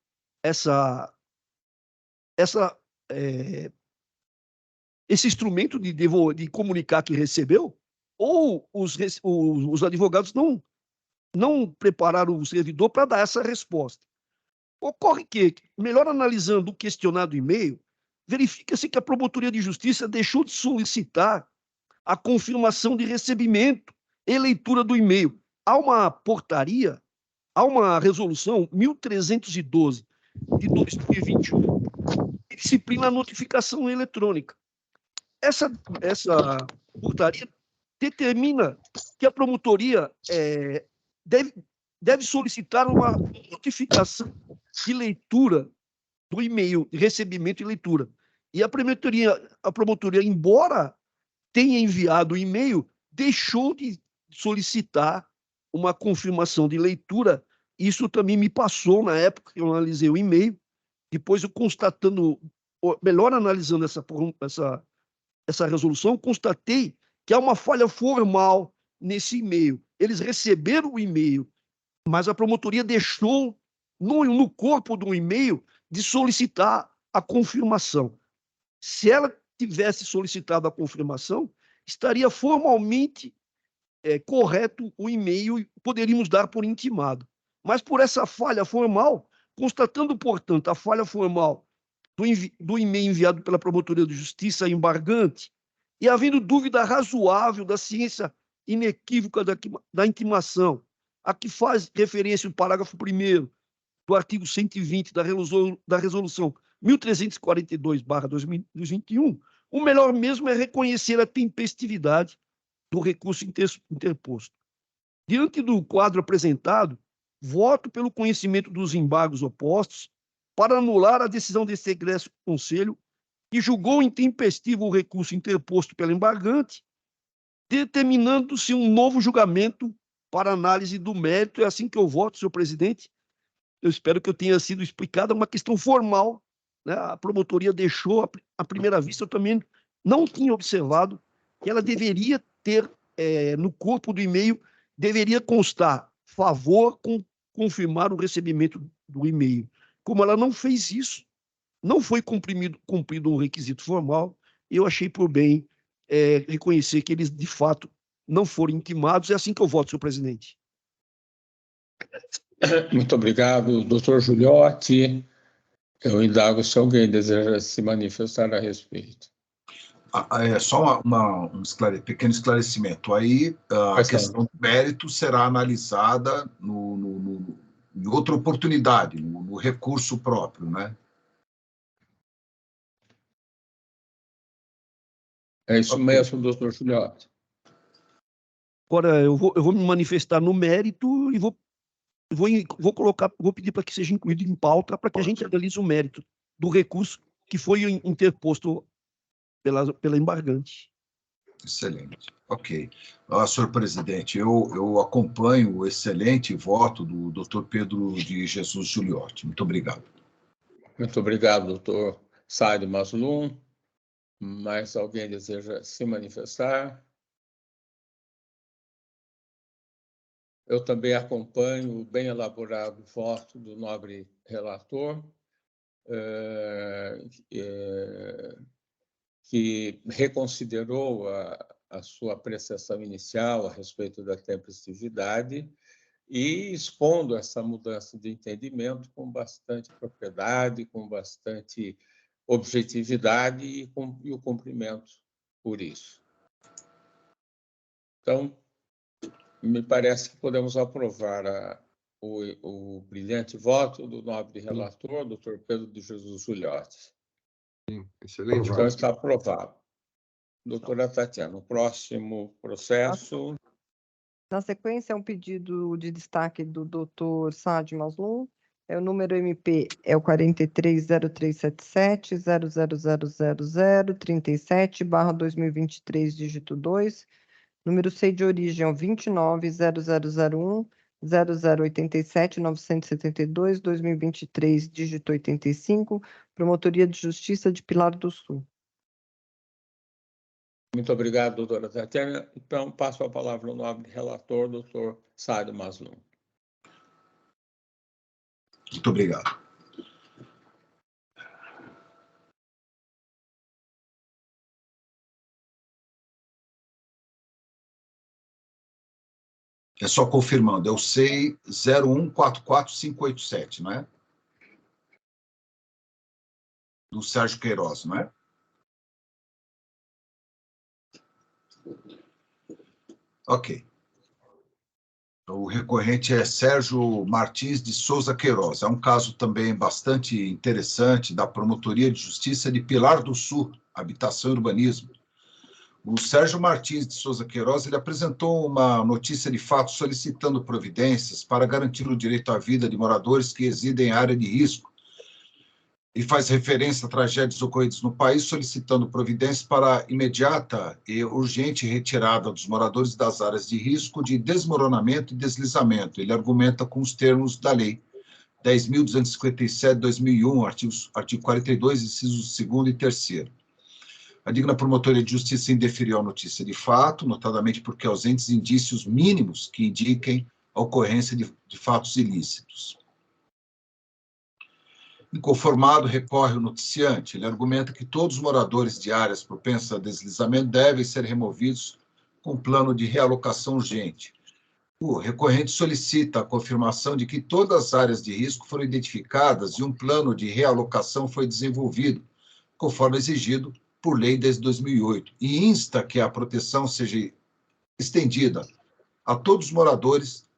esse instrumento de comunicar que recebeu, ou os advogados não prepararam o servidor para dar essa resposta. Ocorre que, melhor analisando o questionado e-mail, verifica-se que a Promotoria de Justiça deixou de solicitar a confirmação de recebimento e leitura do e-mail. Há uma portaria, há uma resolução 1312 de 2021 que disciplina a notificação eletrônica. Essa portaria determina que a promotoria deve solicitar uma notificação de leitura do e-mail, de recebimento e leitura. E a promotoria, embora tenha enviado o e-mail, deixou de solicitar uma confirmação de leitura. Isso também me passou na época que eu analisei o e-mail. Depois, eu melhor analisando essa resolução, constatei que há uma falha formal nesse e-mail. Eles receberam o e-mail, mas a promotoria deixou no corpo do e-mail de solicitar a confirmação. Se ela tivesse solicitado a confirmação, estaria formalmente correto o e-mail e poderíamos dar por intimado. Mas por essa falha formal, constatando, portanto, a falha formal do e-mail enviado pela Promotoria de Justiça embargante e havendo dúvida razoável da ciência inequívoca da intimação, a que faz referência o parágrafo 1º do artigo 120 da resolução 1342/2021, o melhor mesmo é reconhecer a tempestividade do recurso interposto. Diante do quadro apresentado, voto pelo conhecimento dos embargos opostos para anular a decisão deste egresso Conselho, que julgou intempestivo o recurso interposto pelo embargante, determinando-se um novo julgamento para análise do mérito. É assim que eu voto, senhor presidente. Eu espero que eu tenha sido explicada uma questão formal, né? A promotoria deixou, à primeira vista, eu também não tinha observado que ela deveria ter, no corpo do e-mail, deveria constar favor com confirmar o recebimento do e-mail. Como ela não fez isso, não foi cumprido um requisito formal, eu achei por bem reconhecer que eles, de fato, não foram intimados. É assim que eu voto, senhor presidente. Muito obrigado, doutor Giuliotti. Eu indago se alguém deseja se manifestar a respeito. Só um pequeno esclarecimento. Aí a questão do mérito será analisada em outra oportunidade, no o recurso próprio, né? É isso mesmo, doutor Juliotti. Agora, eu vou me manifestar no mérito e vou pedir para que seja incluído em pauta para que a gente analise o mérito do recurso que foi interposto pela embargante. Excelente. Ok. Senhor presidente, eu acompanho o excelente voto do doutor Pedro de Jesus Juliotti. Muito obrigado. Muito obrigado, doutor Saad Mazlum. Mais alguém deseja se manifestar? Eu também acompanho o bem elaborado voto do nobre relator, que reconsiderou a sua apreciação inicial a respeito da tempestividade e expondo essa mudança de entendimento com bastante propriedade, com bastante objetividade e o cumprimento por isso. Então, me parece que podemos aprovar o brilhante voto do nobre relator, doutor Pedro de Jesus Juliotti. Sim, excelente. Então, está aprovado. Doutora Tatiana, o próximo processo... Na sequência, é um pedido de destaque do doutor Saad Mazlum. O número MP é o 430377-0000037/2023, dígito 2. Número C de origem é o 29.0001.0087.972/2023, dígito 85, Promotoria de Justiça de Pilar do Sul. Muito obrigado, doutora Tatiana. Então, passo a palavra ao nobre relator, doutor Saad Mazlum. Muito obrigado. É só confirmando, é o SEI 0144587, não é? Do Sérgio Queiroz, não é? Ok. O recorrente é Sérgio Martins de Souza Queiroz. É um caso também bastante interessante da Promotoria de Justiça de Pilar do Sul, Habitação e Urbanismo. O Sérgio Martins de Souza Queiroz ele apresentou uma notícia de fato solicitando providências para garantir o direito à vida de moradores que residem em área de risco e faz referência a tragédias ocorridas no país, solicitando providências para a imediata e urgente retirada dos moradores das áreas de risco de desmoronamento e deslizamento. Ele argumenta com os termos da Lei 10.257/2001, artigo 42, incisos 2º e 3º. A digna Promotoria de Justiça indeferiu a notícia de fato, notadamente porque ausentes indícios mínimos que indiquem a ocorrência de fatos ilícitos. Inconformado, recorre o noticiante. Ele argumenta que todos os moradores de áreas propensas a deslizamento devem ser removidos com plano de realocação urgente. O recorrente solicita a confirmação de que todas as áreas de risco foram identificadas e um plano de realocação foi desenvolvido, conforme exigido por lei desde 2008, e insta que a proteção seja estendida a todos os moradores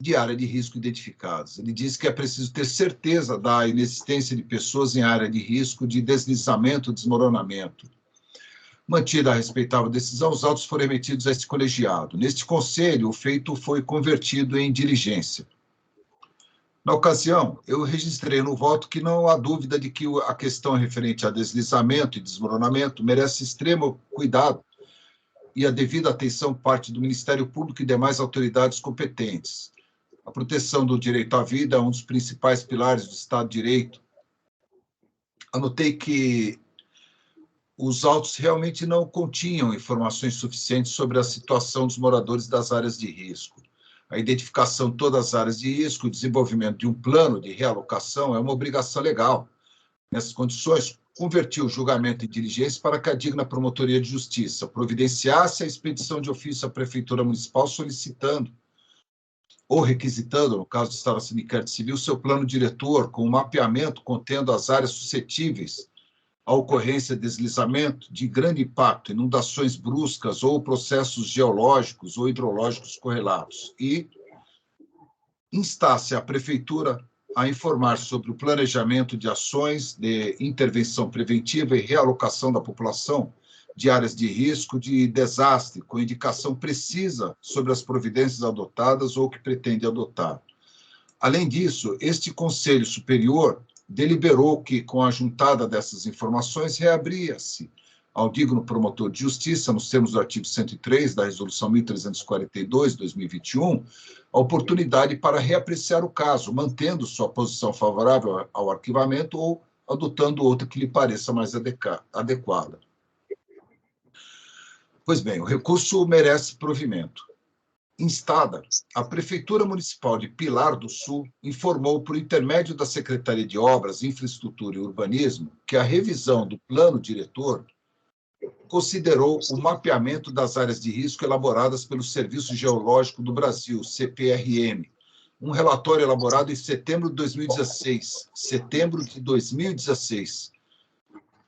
de área de risco identificados. Ele diz que é preciso ter certeza da inexistência de pessoas em área de risco de deslizamento e desmoronamento. Mantida a respeitável decisão, os autos foram remetidos a este colegiado. Neste conselho, o feito foi convertido em diligência. Na ocasião, eu registrei no voto que não há dúvida de que a questão referente a deslizamento e desmoronamento merece extremo cuidado e a devida atenção por parte do Ministério Público e demais autoridades competentes. A proteção do direito à vida é um dos principais pilares do Estado de Direito. Anotei que os autos realmente não continham informações suficientes sobre a situação dos moradores das áreas de risco. A identificação de todas as áreas de risco, o desenvolvimento de um plano de realocação é uma obrigação legal. Nessas condições, converti o julgamento em diligência para que a digna Promotoria de Justiça providenciasse a expedição de ofício à Prefeitura Municipal solicitando ou requisitando, no caso de instalação de inquérito civil, seu plano diretor com um mapeamento contendo as áreas suscetíveis à ocorrência de deslizamento de grande impacto, inundações bruscas ou processos geológicos ou hidrológicos correlatos. E instasse a Prefeitura a informar sobre o planejamento de ações de intervenção preventiva e realocação da população de áreas de risco de desastre, com indicação precisa sobre as providências adotadas ou que pretende adotar. Além disso, este Conselho Superior deliberou que, com a juntada dessas informações, reabria-se ao digno promotor de justiça, nos termos do artigo 103 da Resolução 1342, 2021, a oportunidade para reapreciar o caso, mantendo sua posição favorável ao arquivamento ou adotando outra que lhe pareça mais adequada. Pois bem, o recurso merece provimento. Instada, a Prefeitura Municipal de Pilar do Sul informou, por intermédio da Secretaria de Obras, Infraestrutura e Urbanismo, que a revisão do plano diretor considerou o mapeamento das áreas de risco elaboradas pelo Serviço Geológico do Brasil, CPRM, um relatório elaborado em setembro de 2016.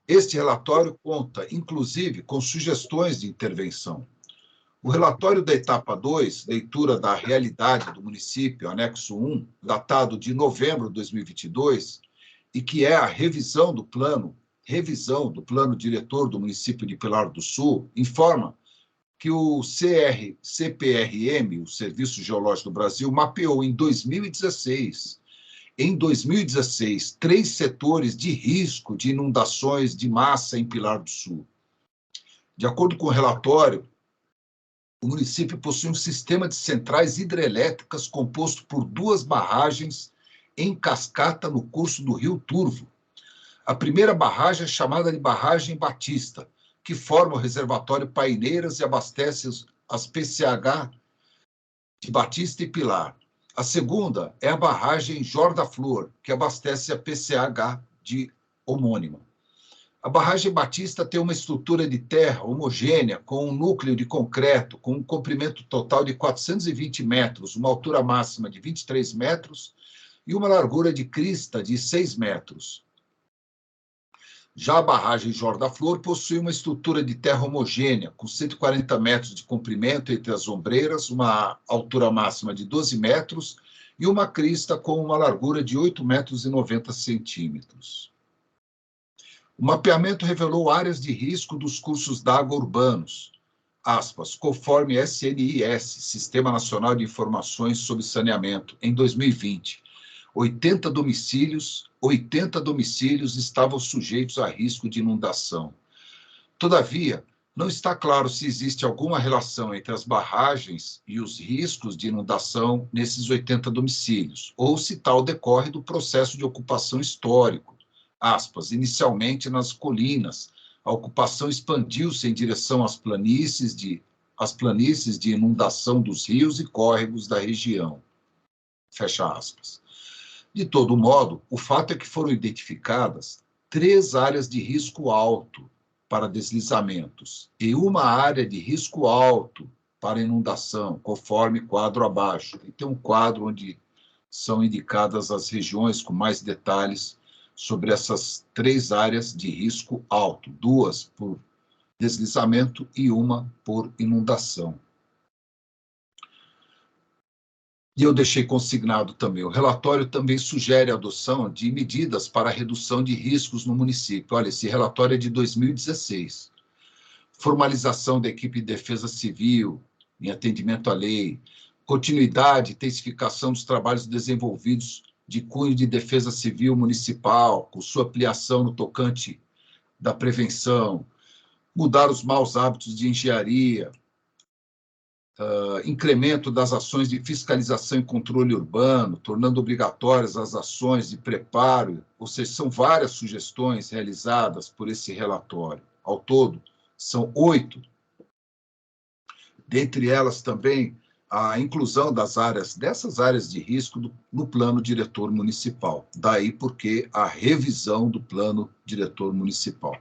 Este relatório conta, inclusive, com sugestões de intervenção. O relatório da etapa 2, leitura da realidade do município, anexo 1, datado de novembro de 2022, e que é a revisão do plano diretor do município de Pilar do Sul, informa que o CPRM, o Serviço Geológico do Brasil, mapeou em 2016, 3 setores de risco de inundações de massa em Pilar do Sul. De acordo com o relatório, o município possui um sistema de centrais hidrelétricas composto por 2 barragens em cascata no curso do Rio Turvo. A primeira barragem é chamada de Barragem Batista, que forma o reservatório Paineiras e abastece as PCH de Batista e Pilar. A segunda é a Barragem Jorda Flor, que abastece a PCH de homônima. A Barragem Batista tem uma estrutura de terra homogênea, com um núcleo de concreto, com um comprimento total de 420 metros, uma altura máxima de 23 metros e uma largura de crista de 6 metros. Já a Barragem Jorda Flor possui uma estrutura de terra homogênea, com 140 metros de comprimento entre as ombreiras, uma altura máxima de 12 metros e uma crista com uma largura de 8 metros e 90 centímetros. O mapeamento revelou áreas de risco dos cursos d'água urbanos, aspas, conforme SNIS, Sistema Nacional de Informações sobre Saneamento, em 2020. 80 domicílios estavam sujeitos a risco de inundação. Todavia, não está claro se existe alguma relação entre as barragens e os riscos de inundação nesses 80 domicílios, ou se tal decorre do processo de ocupação histórico. Aspas, inicialmente nas colinas, a ocupação expandiu-se em direção às planícies de inundação dos rios e córregos da região. Fecha aspas. De todo modo, o fato é que foram identificadas 3 áreas de risco alto para deslizamentos e uma área de risco alto para inundação, conforme quadro abaixo. E tem um quadro onde são indicadas as regiões com mais detalhes sobre essas 3 áreas de risco alto, 2 por deslizamento e 1 por inundação. E eu deixei consignado também, o relatório também sugere a adoção de medidas para a redução de riscos no município. Olha, esse relatório é de 2016. Formalização da equipe de defesa civil em atendimento à lei, continuidade e intensificação dos trabalhos desenvolvidos de cunho de defesa civil municipal, com sua ampliação no tocante da prevenção, mudar os maus hábitos de engenharia, incremento das ações de fiscalização e controle urbano, tornando obrigatórias as ações de preparo, ou seja, são várias sugestões realizadas por esse relatório. Ao todo, são 8. Dentre elas também, a inclusão dessas áreas de risco no plano diretor municipal. Daí porque a revisão do plano diretor municipal.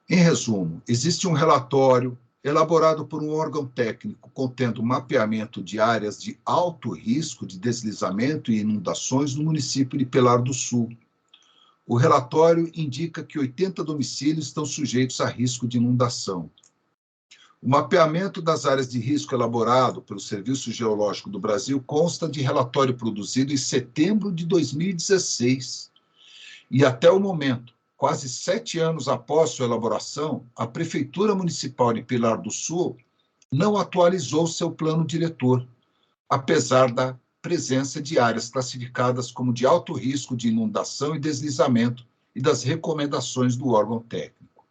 Em resumo, existe um relatório elaborado por um órgão técnico contendo mapeamento de áreas de alto risco de deslizamento e inundações no município de Pilar do Sul. O relatório indica que 80 domicílios estão sujeitos a risco de inundação. O mapeamento das áreas de risco elaborado pelo Serviço Geológico do Brasil consta de relatório produzido em setembro de 2016. E até o momento, quase 7 anos após sua elaboração, a Prefeitura Municipal de Pilar do Sul não atualizou seu plano diretor, apesar da presença de áreas classificadas como de alto risco de inundação e deslizamento e das recomendações do órgão técnico.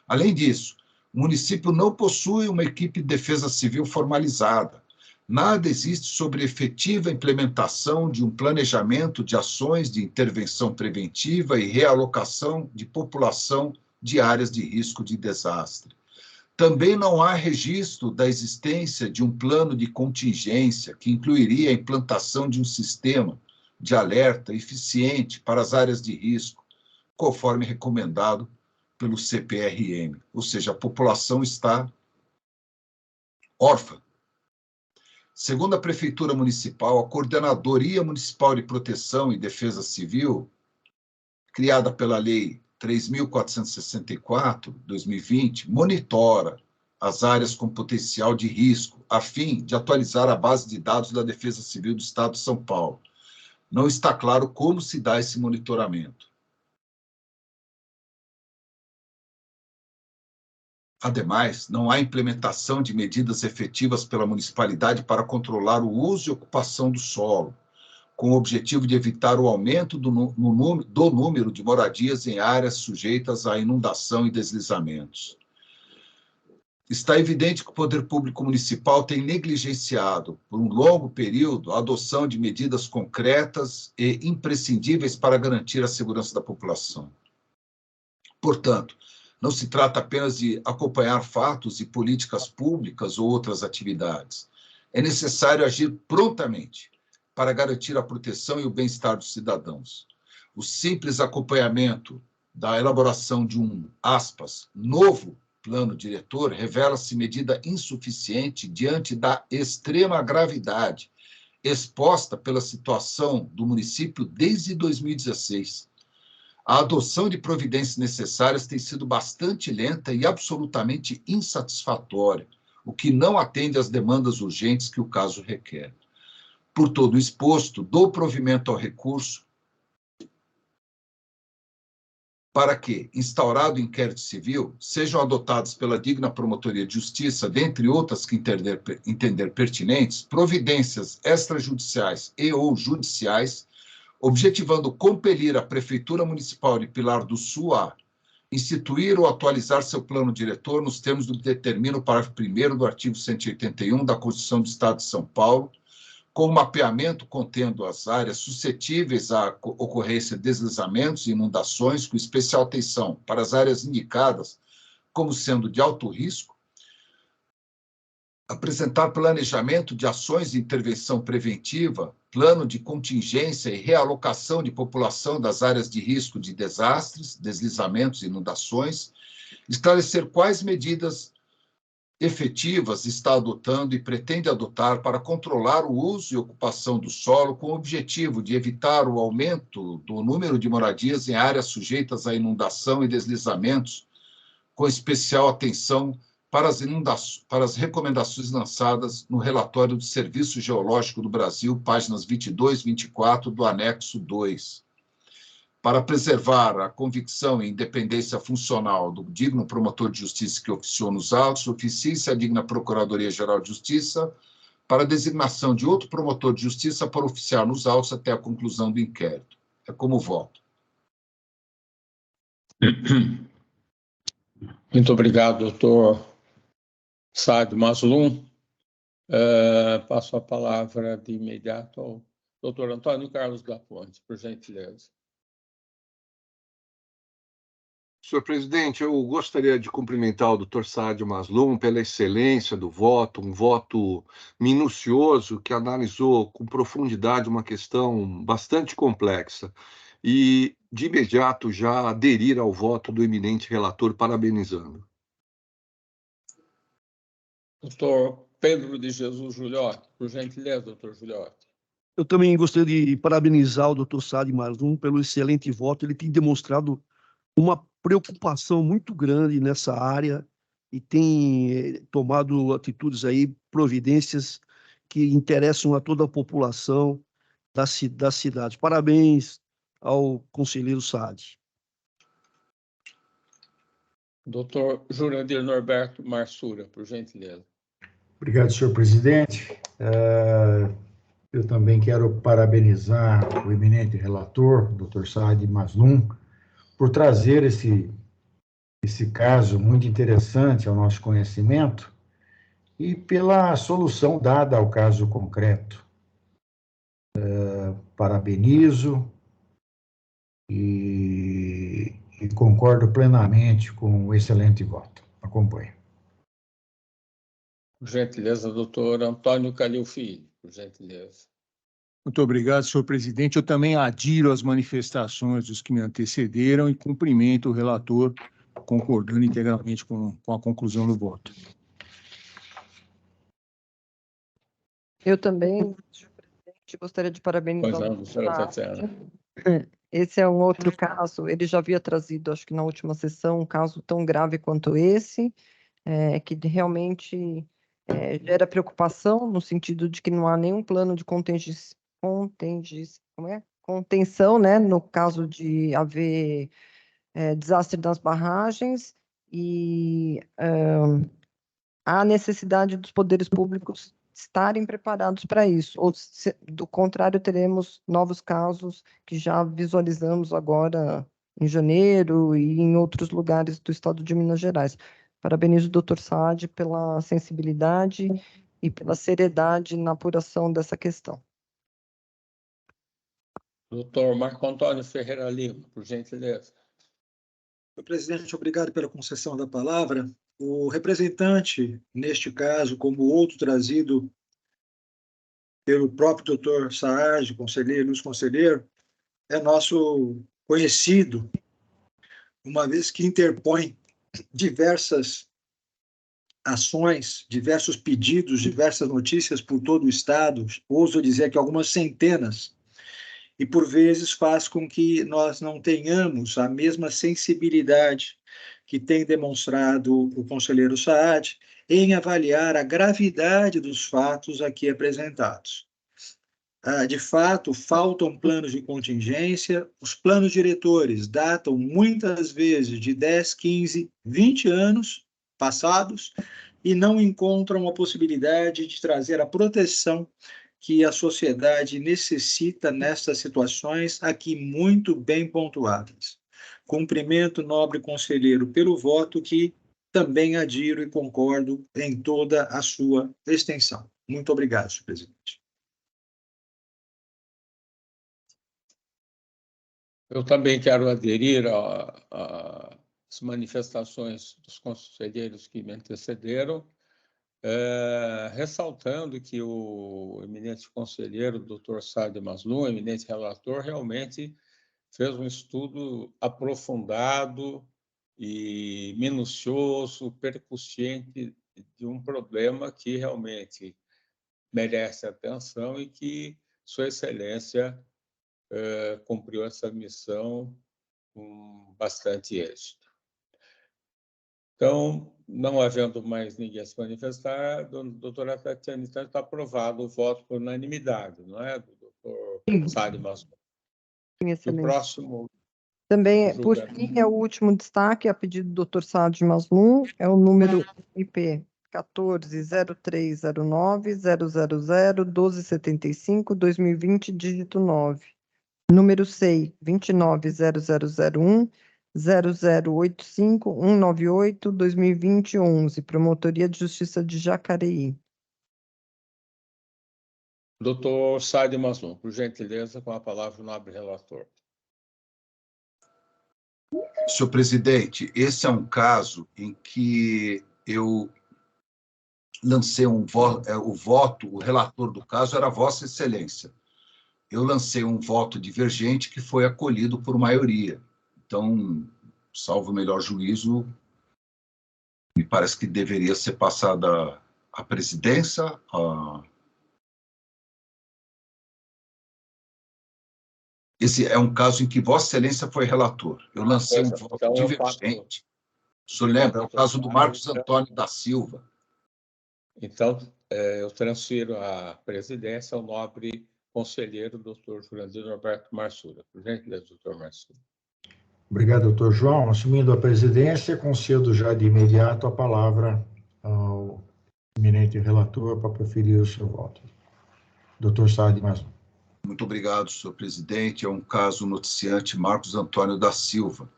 Além disso, o município não possui uma equipe de defesa civil formalizada. Nada existe sobre efetiva implementação de um planejamento de ações de intervenção preventiva e realocação de população de áreas de risco de desastre. Também não há registro da existência de um plano de contingência que incluiria a implantação de um sistema de alerta eficiente para as áreas de risco, conforme recomendado pelo CPRM, ou seja, a população está órfã. Segundo a Prefeitura Municipal, a Coordenadoria Municipal de Proteção e Defesa Civil, criada pela Lei 3.464, 2020, monitora as áreas com potencial de risco, a fim de atualizar a base de dados da Defesa Civil do Estado de São Paulo. Não está claro como se dá esse monitoramento. Ademais, não há implementação de medidas efetivas pela municipalidade para controlar o uso e ocupação do solo, com o objetivo de evitar o aumento do número de moradias em áreas sujeitas à inundação e deslizamentos. Está evidente que o poder público municipal tem negligenciado, por um longo período, a adoção de medidas concretas e imprescindíveis para garantir a segurança da população. Portanto, não se trata apenas de acompanhar fatos e políticas públicas ou outras atividades. É necessário agir prontamente para garantir a proteção e o bem-estar dos cidadãos. O simples acompanhamento da elaboração de um, aspas, novo plano diretor revela-se medida insuficiente diante da extrema gravidade exposta pela situação do município desde 2016. A adoção de providências necessárias tem sido bastante lenta e absolutamente insatisfatória, o que não atende às demandas urgentes que o caso requer. Por todo o exposto, dou provimento ao recurso para que, instaurado o inquérito civil, sejam adotadas pela digna Promotoria de Justiça, dentre outras que entender pertinentes, providências extrajudiciais e ou judiciais, objetivando compelir a Prefeitura Municipal de Pilar do Sul a instituir ou atualizar seu plano diretor nos termos do que determina o parágrafo 1º do artigo 181 da Constituição do Estado de São Paulo, com mapeamento contendo as áreas suscetíveis à ocorrência de deslizamentos e inundações, com especial atenção para as áreas indicadas como sendo de alto risco, apresentar planejamento de ações de intervenção preventiva, plano de contingência e realocação de população das áreas de risco de desastres, deslizamentos e inundações, esclarecer quais medidas efetivas está adotando e pretende adotar para controlar o uso e ocupação do solo com o objetivo de evitar o aumento do número de moradias em áreas sujeitas à inundação e deslizamentos, com especial atenção para as recomendações lançadas no relatório do Serviço Geológico do Brasil, páginas 22 e 24 do anexo 2. Para preservar a convicção e independência funcional do digno promotor de justiça que oficiou nos autos, oficie-se a digna Procuradoria-Geral de Justiça para a designação de outro promotor de justiça para oficiar nos autos até a conclusão do inquérito. É como voto. Muito obrigado, doutor Saad Mazlum. Passo a palavra de imediato ao doutor Antônio Carlos da Ponte, por gentileza. Senhor presidente, eu gostaria de cumprimentar o doutor Saad Mazlum pela excelência do voto, um voto minucioso que analisou com profundidade uma questão bastante complexa e, de imediato, já aderir ao voto do eminente relator, parabenizando. Doutor Pedro de Jesus Juliotti, por gentileza, doutor Juliotti. Eu também gostaria de parabenizar o doutor Saad Mazlum pelo excelente voto. Ele tem demonstrado uma preocupação muito grande nessa área e tem tomado atitudes aí, providências que interessam a toda a população da cidade. Parabéns ao conselheiro Saad. Doutor Jurandir Norberto Marsura, por gentileza. Obrigado, senhor presidente. Eu também quero parabenizar o eminente relator, doutor Saad Mazloum, por trazer esse caso muito interessante ao nosso conhecimento e pela solução dada ao caso concreto. Parabenizo e concordo plenamente com o excelente voto. Acompanho. Por gentileza, doutor Antônio Calil Filho, por gentileza. Muito obrigado, senhor presidente. Eu também adiro às manifestações dos que me antecederam e cumprimento o relator, concordando integralmente com a conclusão do voto. Eu também, senhor presidente, gostaria de parabenizar Pois o não, doutor doutora Saad. Tatiana. Esse é um outro caso, ele já havia trazido, acho que na última sessão, um caso tão grave quanto esse, que realmente gera preocupação, no sentido de que não há nenhum plano de contenção, né, no caso de haver desastre das barragens, e há necessidade dos poderes públicos estarem preparados para isso, ou do contrário, teremos novos casos que já visualizamos agora em janeiro e em outros lugares do estado de Minas Gerais. Parabenizo o doutor Saad pela sensibilidade e pela seriedade na apuração dessa questão. Doutor Marco Antônio Ferreira Lima, por gentileza. Senhor presidente, obrigado pela concessão da palavra. O representante, neste caso, como outro trazido pelo próprio doutor Saad, conselheiro, Luiz Conselheiro, é nosso conhecido, uma vez que interpõe diversas ações, diversos pedidos, diversas notícias por todo o Estado, ouso dizer que algumas centenas, e por vezes faz com que nós não tenhamos a mesma sensibilidade que tem demonstrado o conselheiro Saad em avaliar a gravidade dos fatos aqui apresentados. De fato, faltam planos de contingência, os planos diretores datam muitas vezes de 10, 15, 20 anos passados e não encontram a possibilidade de trazer a proteção que a sociedade necessita nestas situações aqui muito bem pontuadas. Cumprimento, nobre conselheiro, pelo voto que também adiro e concordo em toda a sua extensão. Muito obrigado, senhor presidente. Eu também quero aderir às manifestações dos conselheiros que me antecederam, ressaltando que o eminente conselheiro, doutor Saad Mazloum, eminente relator, realmente fez um estudo aprofundado e minucioso, percussiente de um problema que realmente merece atenção e que Sua Excelência cumpriu essa missão com bastante êxito. Então, não havendo mais ninguém a se manifestar, a doutora Tatiana, então, está aprovado o voto por unanimidade, não é, do doutor Saad Mazloum? Sim, o próximo... Também, por fim, é o último destaque, a pedido do Dr. Saad Mazloum, é o número IP 14.0309.000.1275, 2020, dígito 9. Número SEI 29.0001.0085198, 2020, 11. Promotoria de Justiça de Jacareí. Doutor Saad Mazloum, por gentileza, com a palavra o nobre relator. Senhor presidente, esse é um caso em que eu lancei o voto, o relator do caso era Vossa Excelência. Eu lancei um voto divergente que foi acolhido por maioria. Então, salvo o melhor juízo, me parece que deveria ser passada a presidência, Esse é um caso em que Vossa Excelência foi relator. Eu lancei um voto divergente. O senhor lembra? É o caso do Marcos Antônio da Silva. Então, eu transfiro a presidência ao nobre conselheiro, doutor Jurandir Roberto Marsura. Por gentileza, doutor Marsura. Obrigado, doutor João. Assumindo a presidência, concedo já de imediato a palavra ao eminente relator para proferir o seu voto. Doutor Saad, mais um. Muito obrigado, senhor presidente. É um caso noticiante Marcos Antônio da Silva.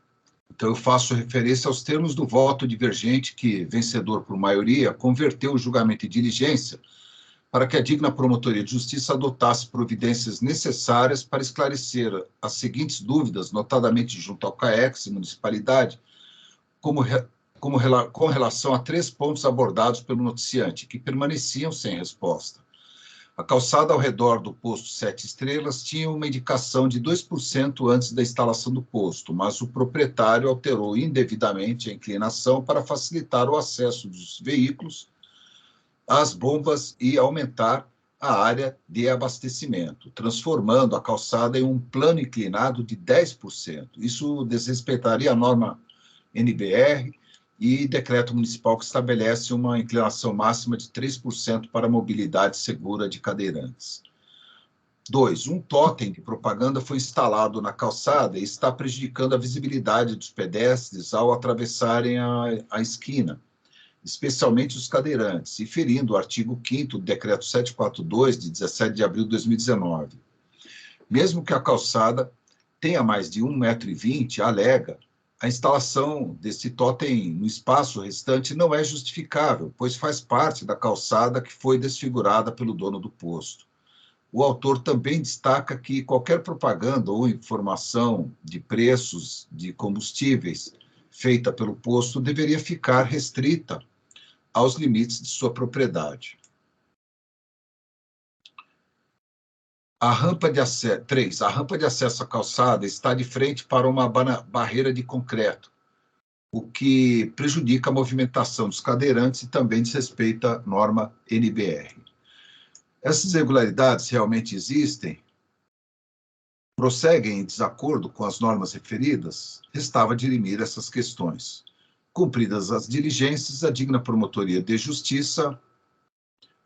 Então, eu faço referência aos termos do voto divergente que, vencedor por maioria, converteu o julgamento em diligência para que a digna Promotoria de Justiça adotasse providências necessárias para esclarecer as seguintes dúvidas, notadamente junto ao CAEX e municipalidade, com relação a 3 pontos abordados pelo noticiante, que permaneciam sem resposta. A calçada ao redor do posto 7 Estrelas tinha uma indicação de 2% antes da instalação do posto, mas o proprietário alterou indevidamente a inclinação para facilitar o acesso dos veículos às bombas e aumentar a área de abastecimento, transformando a calçada em um plano inclinado de 10%. Isso desrespeitaria a norma NBR e decreto municipal que estabelece uma inclinação máxima de 3% para a mobilidade segura de cadeirantes. 2. Um totem de propaganda foi instalado na calçada e está prejudicando a visibilidade dos pedestres ao atravessarem a esquina, especialmente os cadeirantes, e ferindo o artigo 5º do decreto 742, de 17 de abril de 2019. Mesmo que a calçada tenha mais de 1,20 m, alega, a instalação desse totem no espaço restante não é justificável, pois faz parte da calçada que foi desfigurada pelo dono do posto. O autor também destaca que qualquer propaganda ou informação de preços de combustíveis feita pelo posto deveria ficar restrita aos limites de sua propriedade. A rampa de acesso, 3. A rampa de acesso à calçada está de frente para uma barreira de concreto, o que prejudica a movimentação dos cadeirantes e também desrespeita a norma NBR. Essas irregularidades realmente existem? Prosseguem em desacordo com as normas referidas? Restava dirimir essas questões. Cumpridas as diligências, a digna Promotoria de Justiça,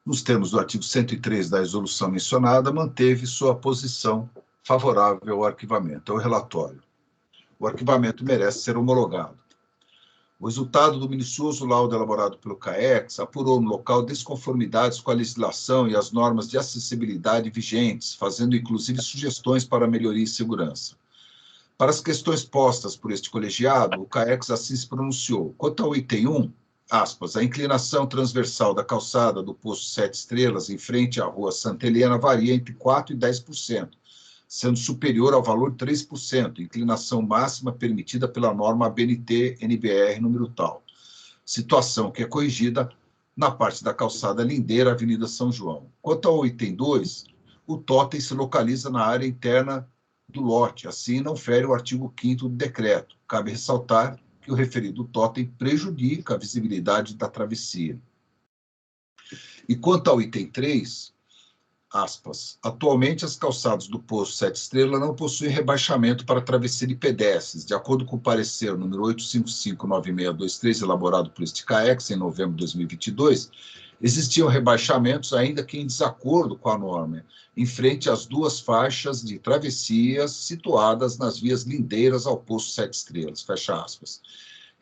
nos termos do artigo 103 da resolução mencionada, manteve sua posição favorável ao arquivamento, ao relatório. O arquivamento merece ser homologado. O resultado do minucioso laudo elaborado pelo CAEX apurou no local desconformidades com a legislação e as normas de acessibilidade vigentes, fazendo inclusive sugestões para melhoria e segurança. Para as questões postas por este colegiado, o CAEX assim se pronunciou. Quanto ao item 1, aspas, a inclinação transversal da calçada do posto 7 Estrelas em frente à rua Santa Helena varia entre 4% e 10%, sendo superior ao valor de 3%, inclinação máxima permitida pela norma ABNT-NBR número tal. Situação que é corrigida na parte da calçada Lindeira, Avenida São João. Quanto ao item 2, o totem se localiza na área interna do lote, assim não fere o artigo 5º do decreto. Cabe ressaltar que o referido totem prejudica a visibilidade da travessia. E quanto ao item 3, aspas, atualmente as calçadas do posto 7 Estrelas não possuem rebaixamento para travessia de pedestres. De acordo com o parecer número 8559623, elaborado por este CAEX em novembro de 2022, existiam rebaixamentos, ainda que em desacordo com a norma, em frente às 2 faixas de travessias situadas nas vias lindeiras ao posto 7 Estrelas, fecha aspas.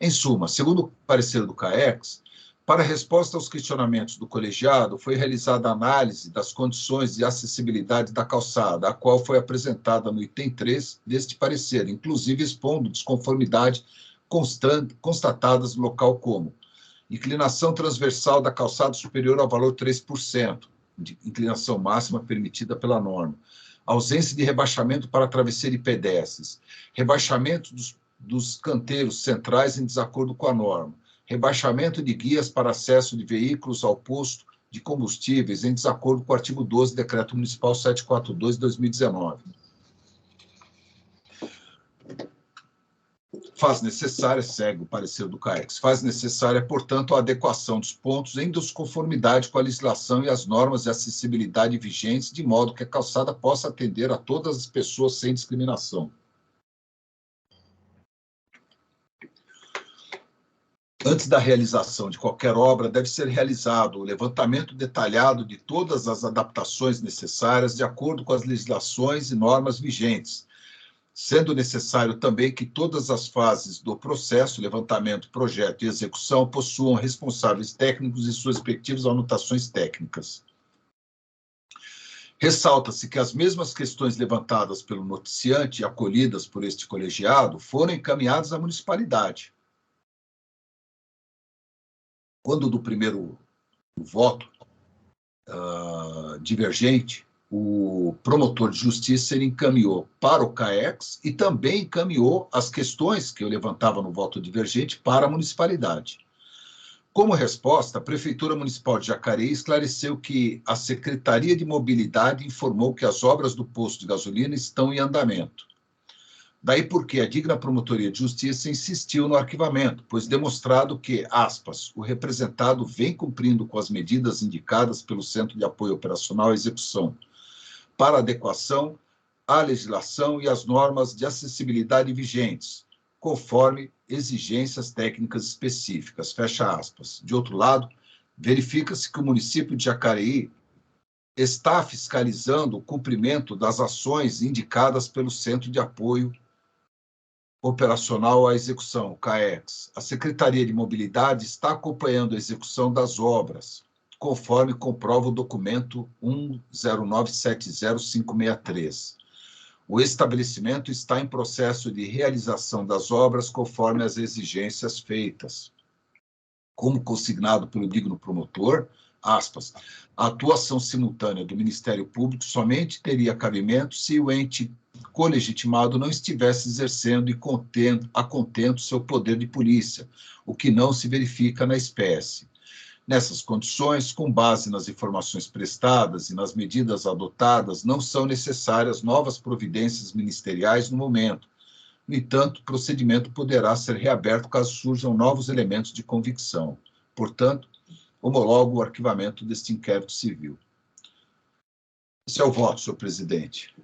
Em suma, segundo o parecer do CAEX, para resposta aos questionamentos do colegiado, foi realizada a análise das condições de acessibilidade da calçada, a qual foi apresentada no item 3 deste parecer, inclusive expondo desconformidade constatadas no local como inclinação transversal da calçada superior ao valor 3%, de inclinação máxima permitida pela norma, ausência de rebaixamento para travessia de pedestres, rebaixamento dos canteiros centrais em desacordo com a norma, rebaixamento de guias para acesso de veículos ao posto de combustíveis em desacordo com o artigo 12 do Decreto Municipal 742 de 2019. Faz necessária, segue o parecer do CAEX, faz necessária, portanto, a adequação dos pontos em desconformidade com a legislação e as normas de acessibilidade vigentes, de modo que a calçada possa atender a todas as pessoas sem discriminação. Antes da realização de qualquer obra, deve ser realizado o levantamento detalhado de todas as adaptações necessárias de acordo com as legislações e normas vigentes, sendo necessário também que todas as fases do processo, levantamento, projeto e execução, possuam responsáveis técnicos e suas respectivas anotações técnicas. Ressalta-se que as mesmas questões levantadas pelo noticiante e acolhidas por este colegiado foram encaminhadas à municipalidade. Quando do primeiro voto divergente, o promotor de justiça ele encaminhou para o CAEX e também encaminhou as questões que eu levantava no voto divergente para a municipalidade. Como resposta, a Prefeitura Municipal de Jacareí esclareceu que a Secretaria de Mobilidade informou que as obras do posto de gasolina estão em andamento. Daí porque a digna Promotoria de Justiça insistiu no arquivamento, pois demonstrado que, aspas, o representado vem cumprindo com as medidas indicadas pelo Centro de Apoio Operacional à Execução, para adequação à legislação e às normas de acessibilidade vigentes, conforme exigências técnicas específicas, fecha aspas. De outro lado, verifica-se que o município de Jacareí está fiscalizando o cumprimento das ações indicadas pelo Centro de Apoio Operacional à Execução, CAEX. A Secretaria de Mobilidade está acompanhando a execução das obras, conforme comprova o documento 10970-563. O estabelecimento está em processo de realização das obras conforme as exigências feitas. Como consignado pelo digno promotor, aspas, a atuação simultânea do Ministério Público somente teria cabimento se o ente colegitimado não estivesse exercendo a contento seu poder de polícia, o que não se verifica na espécie. Nessas condições, com base nas informações prestadas e nas medidas adotadas, não são necessárias novas providências ministeriais no momento. No entanto, o procedimento poderá ser reaberto caso surjam novos elementos de convicção. Portanto, homologo o arquivamento deste inquérito civil. Esse é o voto, senhor presidente.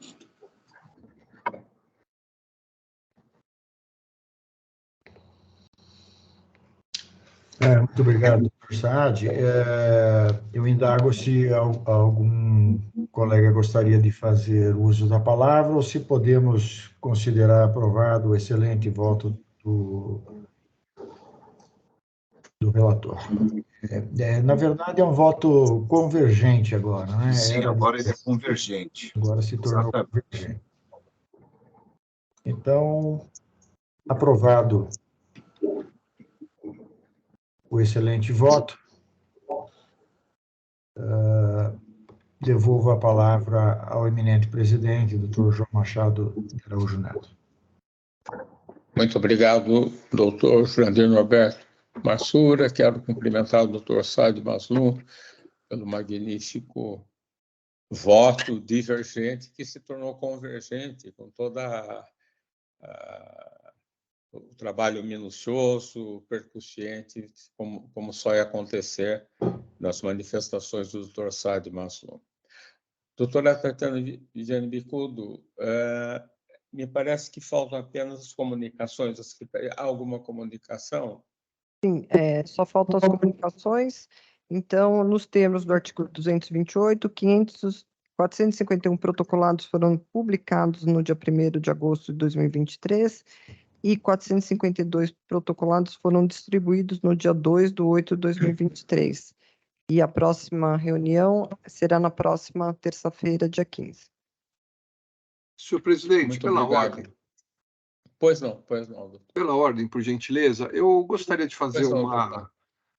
Muito obrigado, doutor Saad. Eu indago se algum colega gostaria de fazer uso da palavra ou se podemos considerar aprovado o excelente voto do relator. Na verdade, é um voto convergente agora, né? Sim, agora ele é convergente. Agora se tornou convergente. Então, aprovado o excelente voto. Devolvo a palavra ao eminente presidente, doutor João Machado de Araújo Neto. Muito obrigado, doutor Jurandir Norberto Marsura. Quero cumprimentar o doutor Saad Maslum pelo magnífico voto divergente que se tornou convergente com toda o trabalho minucioso, percussiente, como só ia acontecer nas manifestações do doutor Saad Maslum. Doutora Tatiana Viviane Bicudo, me parece que faltam apenas as comunicações. Há alguma comunicação? Sim, só faltam as comunicações. Então, nos termos do artigo 228, 451 protocolados foram publicados no dia 1º de agosto de 2023 e 452 protocolados foram distribuídos no dia 2/8 de 2023. E a próxima reunião será na próxima terça-feira, dia 15. Senhor presidente, Muito pela obrigado. ordem. Pois não, doutor. Pela ordem, por gentileza, eu gostaria de fazer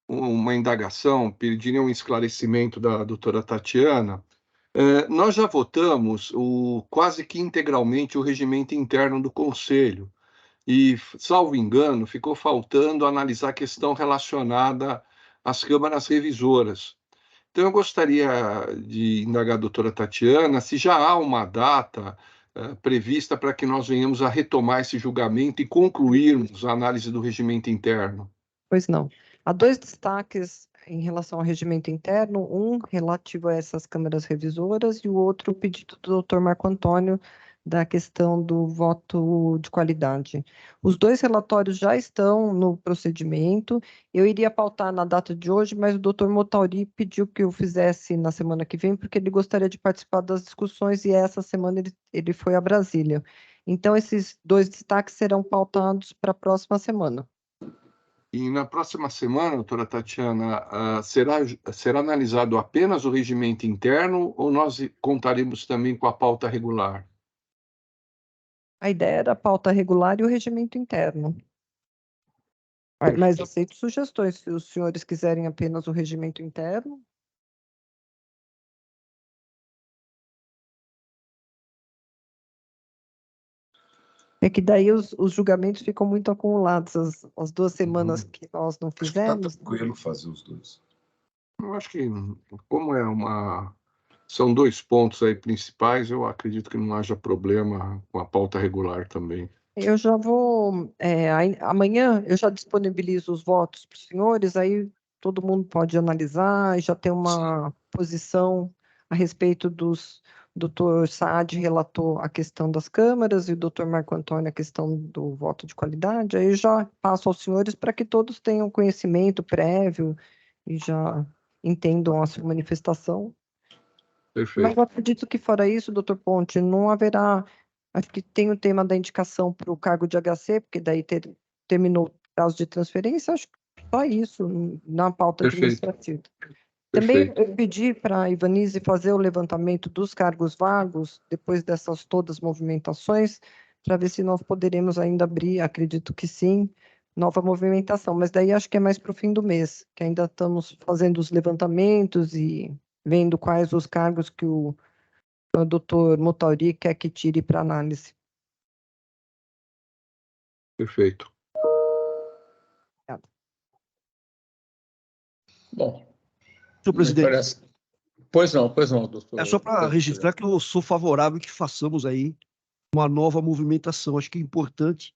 uma indagação, pediria um esclarecimento da doutora Tatiana. Nós já votamos quase que integralmente o regimento interno do Conselho e, salvo engano, ficou faltando analisar a questão relacionada às câmaras revisoras. Então, eu gostaria de indagar a doutora Tatiana se já há uma data prevista para que nós venhamos a retomar esse julgamento e concluirmos a análise do regimento interno. Pois não. Há dois destaques em relação ao regimento interno, um relativo a essas câmaras revisoras e o outro o pedido do doutor Marco Antônio da questão do voto de qualidade. Os dois relatórios já estão no procedimento. Eu iria pautar na data de hoje, mas o doutor Motauri pediu que eu fizesse na semana que vem, porque ele gostaria de participar das discussões e essa semana ele foi a Brasília. Então, esses dois destaques serão pautados para a próxima semana. E na próxima semana, doutora Tatiana, será analisado apenas o regimento interno ou nós contaremos também com a pauta regular? A ideia era a pauta regular e o regimento interno. Mas aceito sugestões, se os senhores quiserem apenas o regimento interno. É que daí os julgamentos ficam muito acumulados, as 2 semanas que nós não Acho que está fizemos. tranquilo fazer os dois. Eu acho que, como são 2 pontos aí principais, eu acredito que não haja problema com a pauta regular também. Eu já vou, amanhã eu já disponibilizo os votos para os senhores, aí todo mundo pode analisar e já tem uma posição a respeito dos. O doutor Saad relatou a questão das câmaras e o doutor Marco Antônio a questão do voto de qualidade. Aí eu já passo aos senhores para que todos tenham conhecimento prévio e já entendam a sua manifestação. Mas Perfeito. eu acredito que, fora isso, doutor Ponte, não haverá. Acho que tem o tema da indicação para o cargo de HC, porque daí terminou o prazo de transferência, acho que só isso na pauta Perfeito. administrativa. Também Perfeito. eu pedi para a Ivanise fazer o levantamento dos cargos vagos, depois dessas todas movimentações, para ver se nós poderemos ainda abrir, acredito que sim, nova movimentação. Mas daí acho que é mais para o fim do mês, que ainda estamos fazendo os levantamentos e vendo quais os cargos que o doutor Motauri quer que tire para análise. Perfeito. Obrigada. Bom, Senhor presidente, parece... Pois não, doutor. é só para registrar que eu sou favorável que façamos aí uma nova movimentação. Acho que é importante.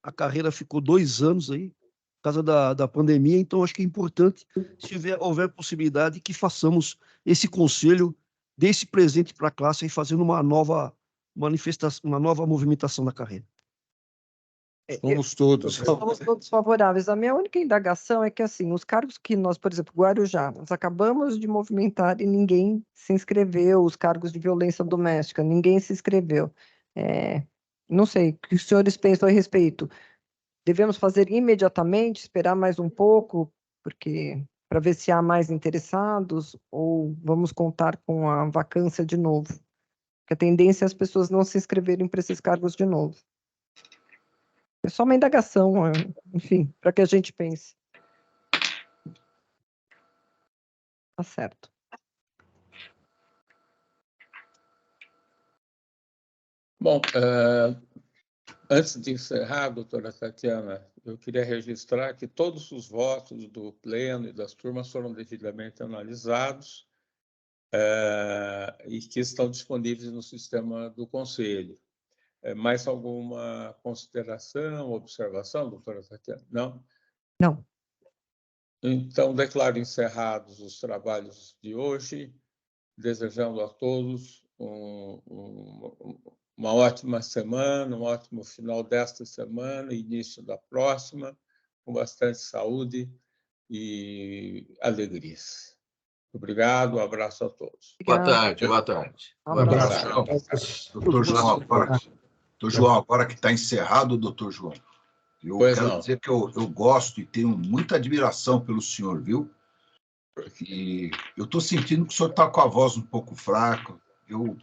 A carreira ficou 2 anos aí, por causa da pandemia, então acho que é importante, se houver possibilidade, que façamos esse conselho, desse presente para a classe e fazendo uma nova manifestação, uma nova movimentação da carreira. Somos todos. Somos todos favoráveis. A minha única indagação é que, assim, os cargos que nós, por exemplo, Guarujá, nós acabamos de movimentar e ninguém se inscreveu, os cargos de violência doméstica, ninguém se inscreveu. Não sei, o que os senhores pensam a respeito? Devemos fazer imediatamente, esperar mais um pouco, porque para ver se há mais interessados, ou vamos contar com a vacância de novo? Porque a tendência é as pessoas não se inscreverem para esses cargos de novo. É só uma indagação, enfim, para que a gente pense. Tá certo. Bom, antes de encerrar, doutora Tatiana, eu queria registrar que todos os votos do pleno e das turmas foram devidamente analisados e que estão disponíveis no sistema do Conselho. Mais alguma consideração, observação, doutora Tatiana? Não? Não. Então, declaro encerrados os trabalhos de hoje, desejando a todos uma ótima semana, um ótimo final desta semana, início da próxima, com bastante saúde e alegrias. Obrigado, um abraço a todos. Boa tarde, boa tarde. Um abraço. Doutor João, agora que está encerrado, doutor João, eu quero dizer que eu gosto e tenho muita admiração pelo senhor, viu? E eu estou sentindo que o senhor está com a voz um pouco fraca. Eu